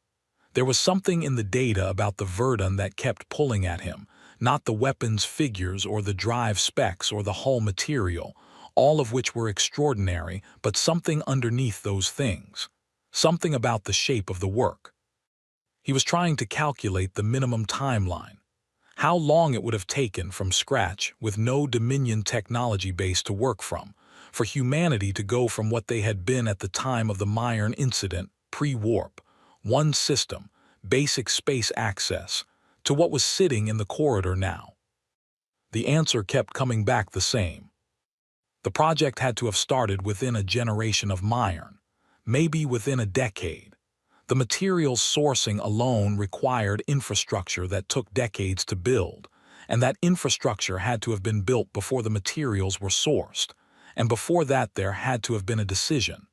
Speaker 1: There was something in the data about the Verdun that kept pulling at him, not the weapons figures or the drive specs or the hull material, all of which were extraordinary, but something underneath those things. Something about the shape of the work. He was trying to calculate the minimum timeline. How long it would have taken from scratch, with no Dominion technology base to work from, for humanity to go from what they had been at the time of the Myern incident, pre-warp, one system, basic space access, to what was sitting in the corridor now. The answer kept coming back the same. The project had to have started within a generation of Myern, maybe within a decade. The materials sourcing alone required infrastructure that took decades to build, and that infrastructure had to have been built before the materials were sourced. And before that there had to have been a decision,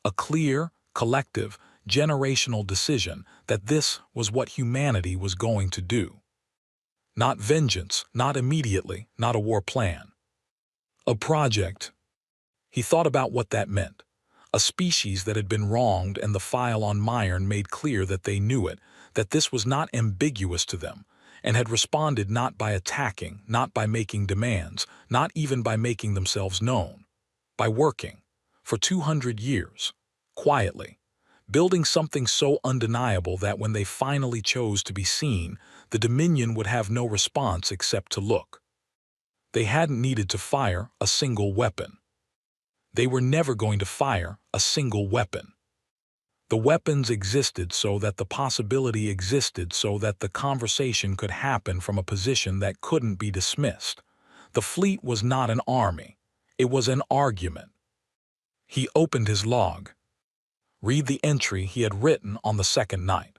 Speaker 1: a clear, collective, generational decision that this was what humanity was going to do. Not vengeance, not immediately, not a war plan. A project. He thought about what that meant. A species that had been wronged, and the file on Myern made clear that they knew it, that this was not ambiguous to them, and had responded not by attacking, not by making demands, not even by making themselves known. By working, for 200 years, quietly, building something so undeniable that when they finally chose to be seen, the Dominion would have no response except to look. They hadn't needed to fire a single weapon. They were never going to fire a single weapon. The weapons existed so that the possibility existed so that the conversation could happen from a position that couldn't be dismissed. The fleet was not an army. It was an argument. He opened his log. Read the entry he had written on the second night.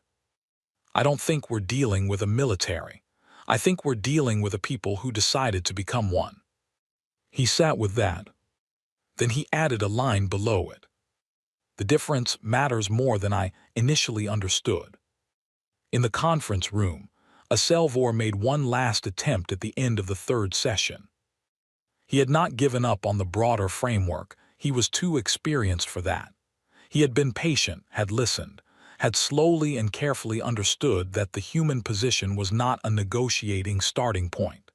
Speaker 1: I don't think we're dealing with a military. I think we're dealing with a people who decided to become one. He sat with that. Then he added a line below it. The difference matters more than I initially understood. In the conference room, a Selvor made one last attempt at the end of the 3rd session. He had not given up on the broader framework. He was too experienced for that. He had been patient, had listened, had slowly and carefully understood that the human position was not a negotiating starting point.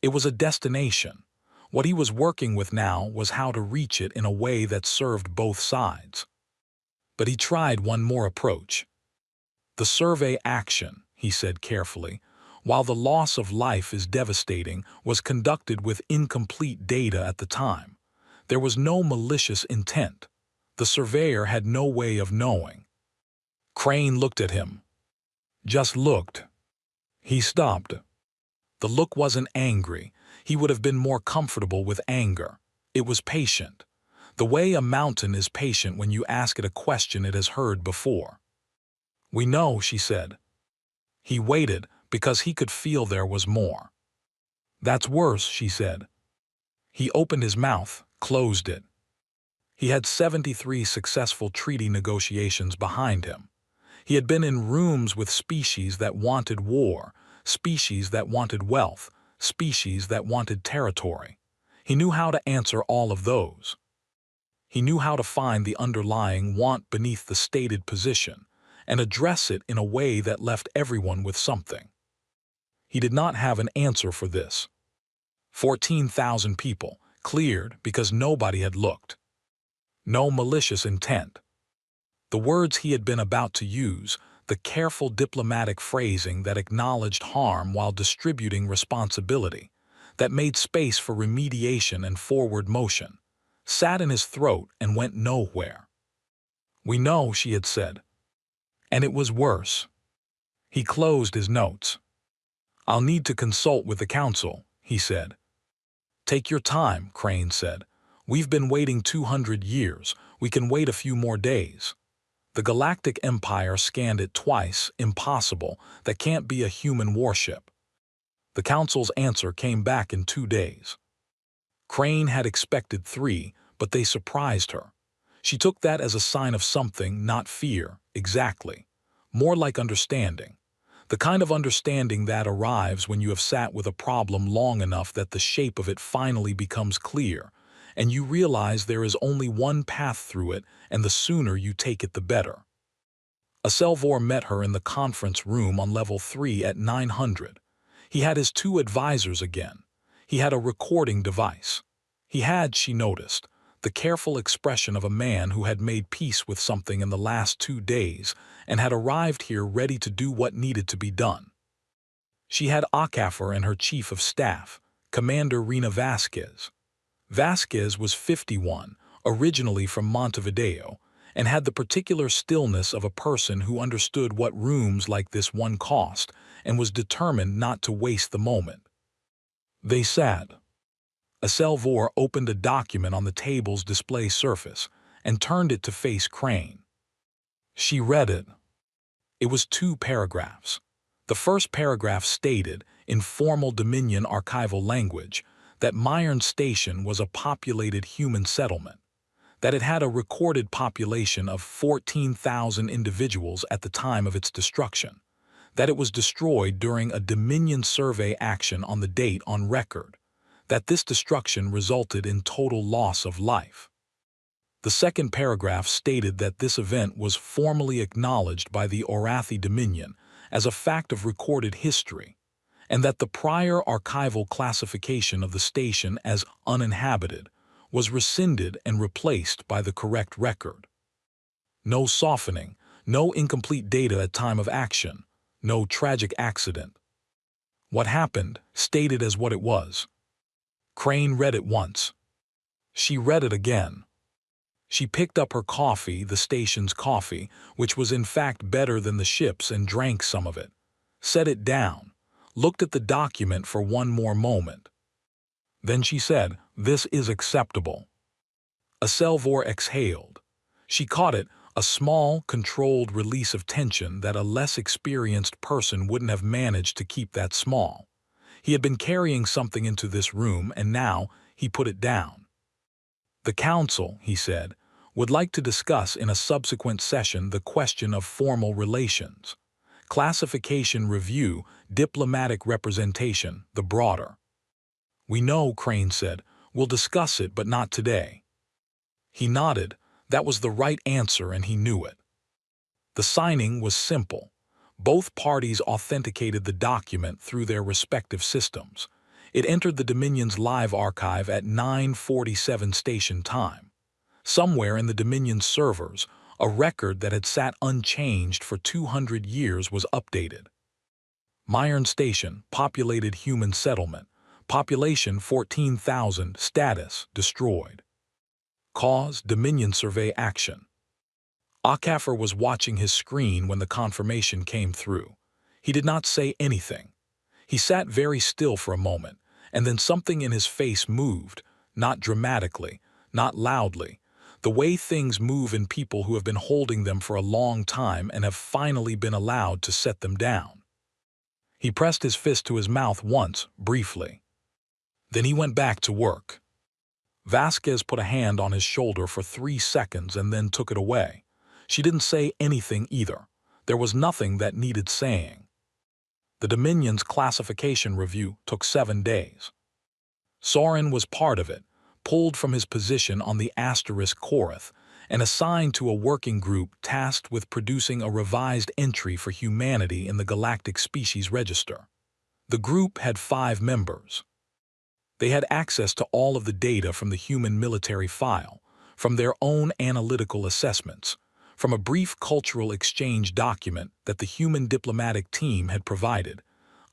Speaker 1: It was a destination. What he was working with now was how to reach it in a way that served both sides. But he tried one more approach. The survey action, he said carefully, while the loss of life is devastating, was conducted with incomplete data at the time. There was no malicious intent. The surveyor had no way of knowing. Crane looked at him. Just looked. He stopped. The look wasn't angry. He would have been more comfortable with anger. It was patient. The way a mountain is patient when you ask it a question it has heard before. We know, she said. He waited because he could feel there was more. "That's worse," she said. He opened his mouth, closed it. He had 73 successful treaty negotiations behind him. He had been in rooms with species that wanted war, species that wanted wealth, species that wanted territory. He knew how to answer all of those. He knew how to find the underlying want beneath the stated position and address it in a way that left everyone with something. He did not have an answer for this. 14,000 people, cleared because nobody had looked. No malicious intent. The words he had been about to use, the careful diplomatic phrasing that acknowledged harm while distributing responsibility, that made space for remediation and forward motion, sat in his throat and went nowhere. "We know," she had said. And it was worse. He closed his notes. "I'll need to consult with the council," he said. "Take your time," Crane said. "We've been waiting 200 years. We can wait a few more days." The Galactic Empire scanned it twice. "Impossible. That can't be a human warship." The council's answer came back in 2 days. Crane had expected 3, but they surprised her. She took that as a sign of something, not fear, exactly. More like understanding. The kind of understanding that arrives when you have sat with a problem long enough that the shape of it finally becomes clear, and you realize there is only one path through it, and the sooner you take it the better. Aselvor met her in the conference room on level 3 at 900. He had his 2 advisors again. He had a recording device. He had, she noticed, the careful expression of a man who had made peace with something in the last 2 days and had arrived here ready to do what needed to be done. She had Akafar and her chief of staff, Commander Rena Vasquez. Vasquez was 51, originally from Montevideo, and had the particular stillness of a person who understood what rooms like this one cost and was determined not to waste the moment. They sat. Aselvor opened a document on the table's display surface and turned it to face Crane. She read it. It was 2 paragraphs. The first paragraph stated, in formal Dominion archival language, that Myron Station was a populated human settlement, that it had a recorded population of 14,000 individuals at the time of its destruction, that it was destroyed during a Dominion survey action on the date on record, that this destruction resulted in total loss of life. The second paragraph stated that this event was formally acknowledged by the Orathi Dominion as a fact of recorded history, and that the prior archival classification of the station as uninhabited was rescinded and replaced by the correct record. No softening, no incomplete data at time of action, no tragic accident. What happened, stated as what it was. Crane read it once. She read it again. She picked up her coffee, the station's coffee, which was in fact better than the ship's, and drank some of it. Set it down. Looked at the document for one more moment. Then she said, "This is acceptable." Aselvor exhaled. She caught it, a small, controlled release of tension that a less experienced person wouldn't have managed to keep that small. He had been carrying something into this room, and now he put it down. "The Council," he said, "would like to discuss in a subsequent session the question of formal relations. Classification review, diplomatic representation, the broader." "We know," Crane said. "We'll discuss it, but not today." He nodded. That was the right answer, and he knew it. The signing was simple. Both parties authenticated the document through their respective systems. It entered the Dominion's live archive at 9:47 station time. Somewhere in the Dominion's servers, a record that had sat unchanged for 200 years was updated. Myron Station, populated human settlement. Population 14,000, status destroyed. Cause, Dominion survey action. Akafar was watching his screen when the confirmation came through. He did not say anything. He sat very still for a moment, and then something in his face moved, not dramatically, not loudly, the way things move in people who have been holding them for a long time and have finally been allowed to set them down. He pressed his fist to his mouth once, briefly. Then he went back to work. Vasquez put a hand on his shoulder for 3 seconds and then took it away. She didn't say anything either. There was nothing that needed saying. The Dominion's classification review took 7 days. Soren was part of it, pulled from his position on the Asterisk Korath, and assigned to a working group tasked with producing a revised entry for humanity in the Galactic Species Register. The group had 5 members. They had access to all of the data from the human military file, from their own analytical assessments, from a brief cultural exchange document that the human diplomatic team had provided,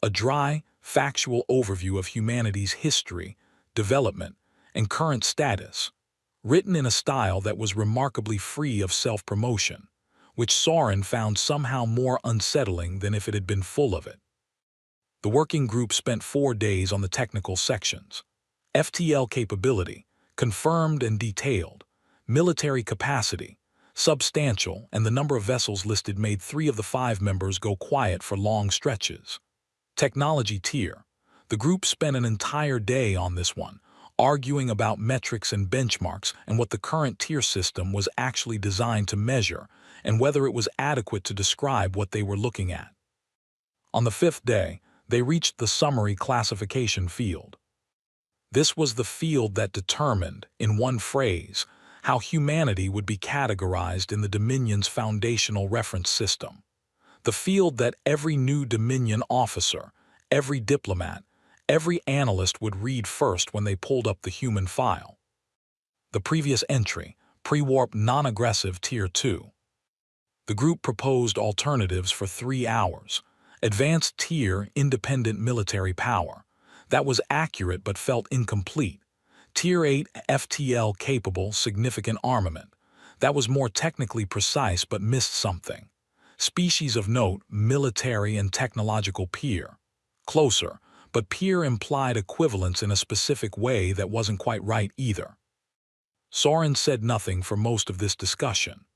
Speaker 1: a dry, factual overview of humanity's history, development, and current status, written in a style that was remarkably free of self-promotion, which Soren found somehow more unsettling than if it had been full of it. The working group spent 4 days on the technical sections. FTL capability, confirmed and detailed, military capacity, substantial, and the number of vessels listed made 3 of the 5 members go quiet for long stretches. Technology tier. The group spent an entire day on this one, arguing about metrics and benchmarks and what the current tier system was actually designed to measure and whether it was adequate to describe what they were looking at. On the 5th day, they reached the summary classification field. This was the field that determined, in one phrase, how humanity would be categorized in the Dominion's foundational reference system. The field that every new Dominion officer, every diplomat, every analyst would read first when they pulled up the human file. The previous entry, pre-warp non-aggressive Tier 2. The group proposed alternatives for 3 hours. Advanced tier independent military power. That was accurate but felt incomplete. Tier 8 FTL capable significant armament. That was more technically precise but missed something. Species of note, military and technological peer. Closer, but peer implied equivalence in a specific way that wasn't quite right either. Soren said nothing for most of this discussion.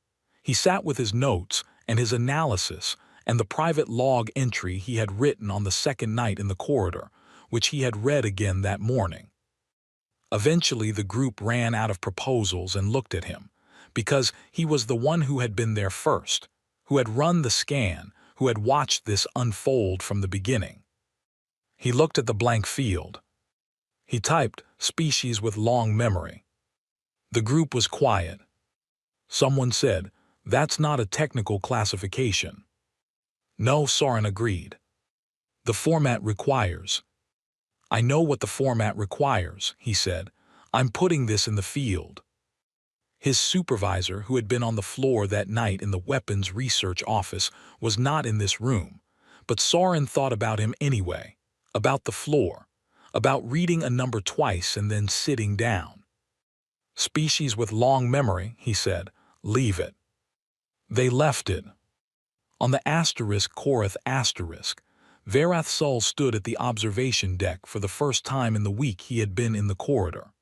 Speaker 1: He sat with his notes and his analysis and the private log entry he had written on the second night in the corridor, which he had read again that morning. Eventually, the group ran out of proposals and looked at him, because he was the one who had been there first, who had run the scan, who had watched this unfold from the beginning. He looked at the blank field. He typed, "species with long memory." The group was quiet. Someone said, "That's not a technical classification." No, Soren agreed. "The format requires." "I know what the format requires," he said. "I'm putting this in the field." His supervisor, who had been on the floor that night in the weapons research office, was not in this room, but Soren thought about him anyway, about the floor, about reading a number twice and then sitting down. "Species with long memory," he said. "Leave it." They left it. On the Asterisk Korath Asterisk, Verath Sul stood at the observation deck for the first time in the week he had been in the corridor.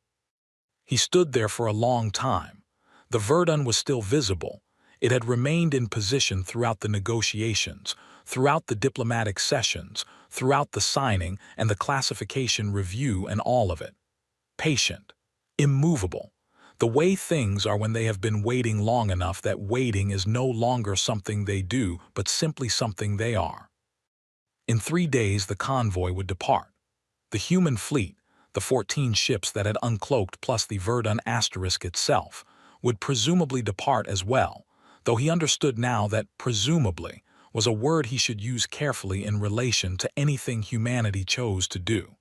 Speaker 1: He stood there for a long time. The Verdun was still visible. It had remained in position throughout the negotiations, throughout the diplomatic sessions, throughout the signing and the classification review and all of it. Patient, immovable. The way things are when they have been waiting long enough that waiting is no longer something they do, but simply something they are. In 3 days, the convoy would depart. The human fleet, the 14 ships that had uncloaked plus the Verdun Asterisk itself, would presumably depart as well, though he understood now that presumably was a word he should use carefully in relation to anything humanity chose to do.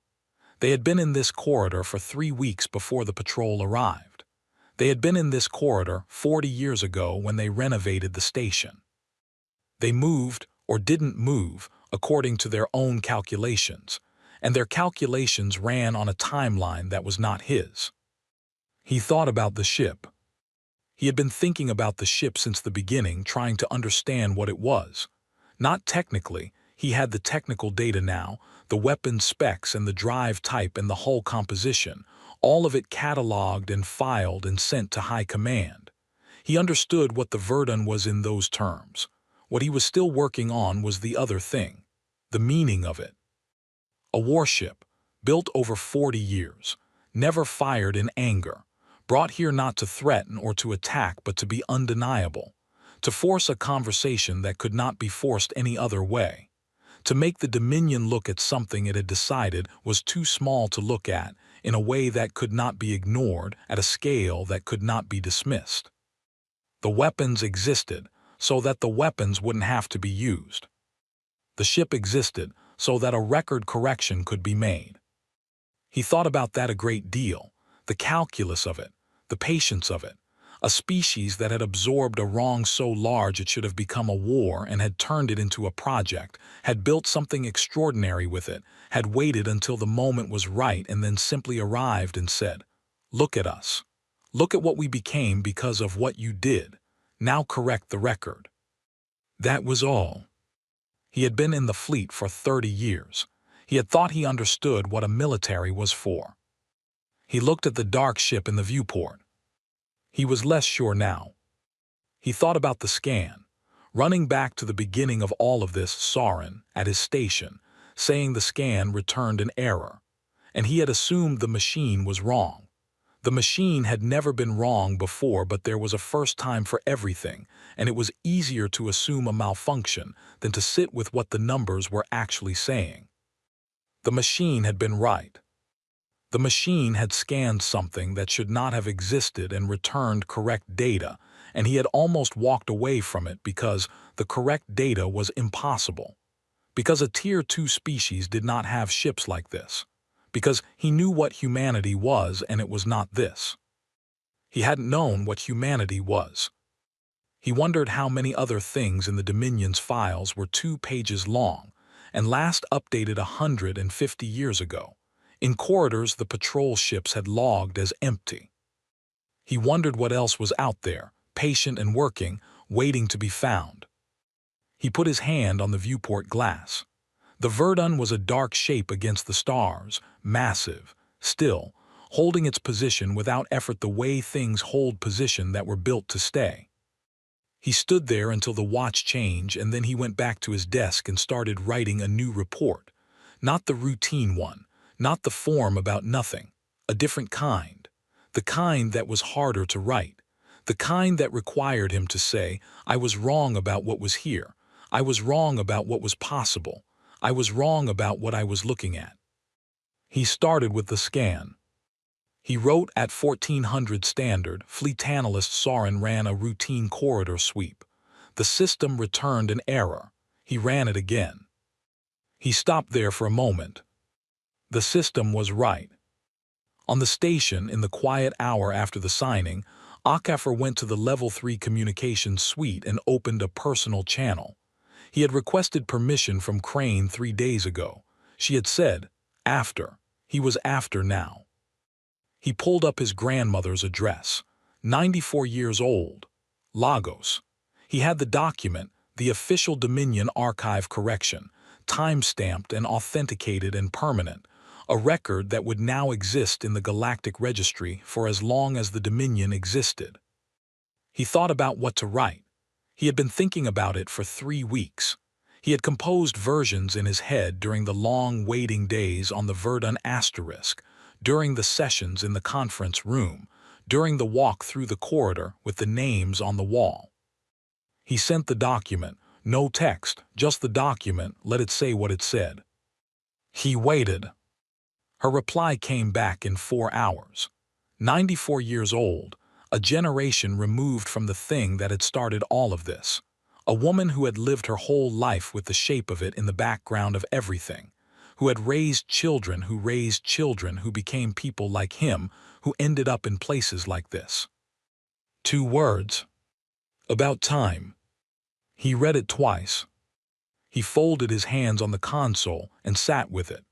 Speaker 1: They had been in this corridor for 3 weeks before the patrol arrived. They had been in this corridor 40 years ago when they renovated the station. They moved or didn't move according to their own calculations, and their calculations ran on a timeline that was not his. He thought about the ship. He had been thinking about the ship since the beginning, trying to understand what it was. Not technically, he had the technical data now, the weapon specs and the drive type and the hull composition, all of it cataloged and filed and sent to high command. He understood what the Verdun was in those terms. What he was still working on was the other thing, the meaning of it. A warship, built over 40 years, never fired in anger, brought here not to threaten or to attack but to be undeniable, to force a conversation that could not be forced any other way, to make the Dominion look at something it had decided was too small to look at in a way that could not be ignored at a scale that could not be dismissed. The weapons existed so that the weapons wouldn't have to be used. The ship existed so that a record correction could be made. He thought about that a great deal, the calculus of it, the patience of it. A species that had absorbed a wrong so large it should have become a war and had turned it into a project, had built something extraordinary with it, had waited until the moment was right and then simply arrived and said, "Look at us. Look at what we became because of what you did. Now correct the record." That was all. He had been in the fleet for 30 years. He had thought he understood what a military was for. He looked at the dark ship in the viewport. He was less sure now. He thought about the scan, running back to the beginning of all of this, Soren, at his station, saying the scan returned an error, and he had assumed the machine was wrong. The machine had never been wrong before, but there was a first time for everything, and it was easier to assume a malfunction than to sit with what the numbers were actually saying. The machine had been right. The machine had scanned something that should not have existed and returned correct data, and he had almost walked away from it because the correct data was impossible. Because a Tier 2 species did not have ships like this. Because he knew what humanity was and it was not this. He hadn't known what humanity was. He wondered how many other things in the Dominion's files were 2 pages long and last updated 150 years ago. In corridors the patrol ships had logged as empty. He wondered what else was out there, patient and working, waiting to be found. He put his hand on the viewport glass. The Verdun was a dark shape against the stars, massive, still, holding its position without effort the way things hold position that were built to stay. He stood there until the watch changed, and then he went back to his desk and started writing a new report. Not the routine one. Not the form about nothing, a different kind. The kind that was harder to write. The kind that required him to say, "I was wrong about what was here. I was wrong about what was possible. I was wrong about what I was looking at." He started with the scan. He wrote at 1400 standard, Fleet Analyst Soren ran a routine corridor sweep. The system returned an error. He ran it again. He stopped there for a moment. The system was right. On the station, in the quiet hour after the signing, HFY went to the Level 3 communications suite and opened a personal channel. He had requested permission from Crane 3 days ago. She had said, after. He was after now. He pulled up his grandmother's address. 94 years old. Lagos. He had the document, the official Dominion archive correction, time-stamped and authenticated and permanent. A record that would now exist in the Galactic Registry for as long as the Dominion existed. He thought about what to write. He had been thinking about it for 3 weeks. He had composed versions in his head during the long waiting days on the Verdun asterisk, during the sessions in the conference room, during the walk through the corridor with the names on the wall. He sent the document, no text, just the document, let it say what it said. He waited. Her reply came back in 4 hours. 94 years old, a generation removed from the thing that had started all of this. A woman who had lived her whole life with the shape of it in the background of everything, who had raised children who became people like him, who ended up in places like this. 2 words. About time. He read it twice. He folded his hands on the console and sat with it.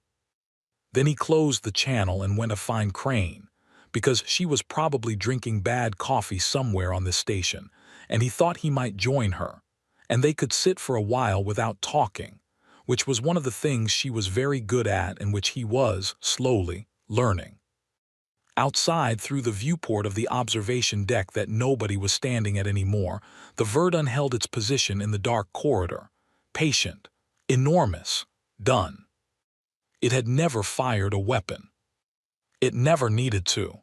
Speaker 1: Then he closed the channel and went to find Crane, because she was probably drinking bad coffee somewhere on this station, and he thought he might join her, and they could sit for a while without talking, which was one of the things she was very good at and which he was, slowly, learning. Outside, through the viewport of the observation deck that nobody was standing at anymore, the Verdun held its position in the dark corridor, patient, enormous, Done. It had never fired a weapon. It never needed to.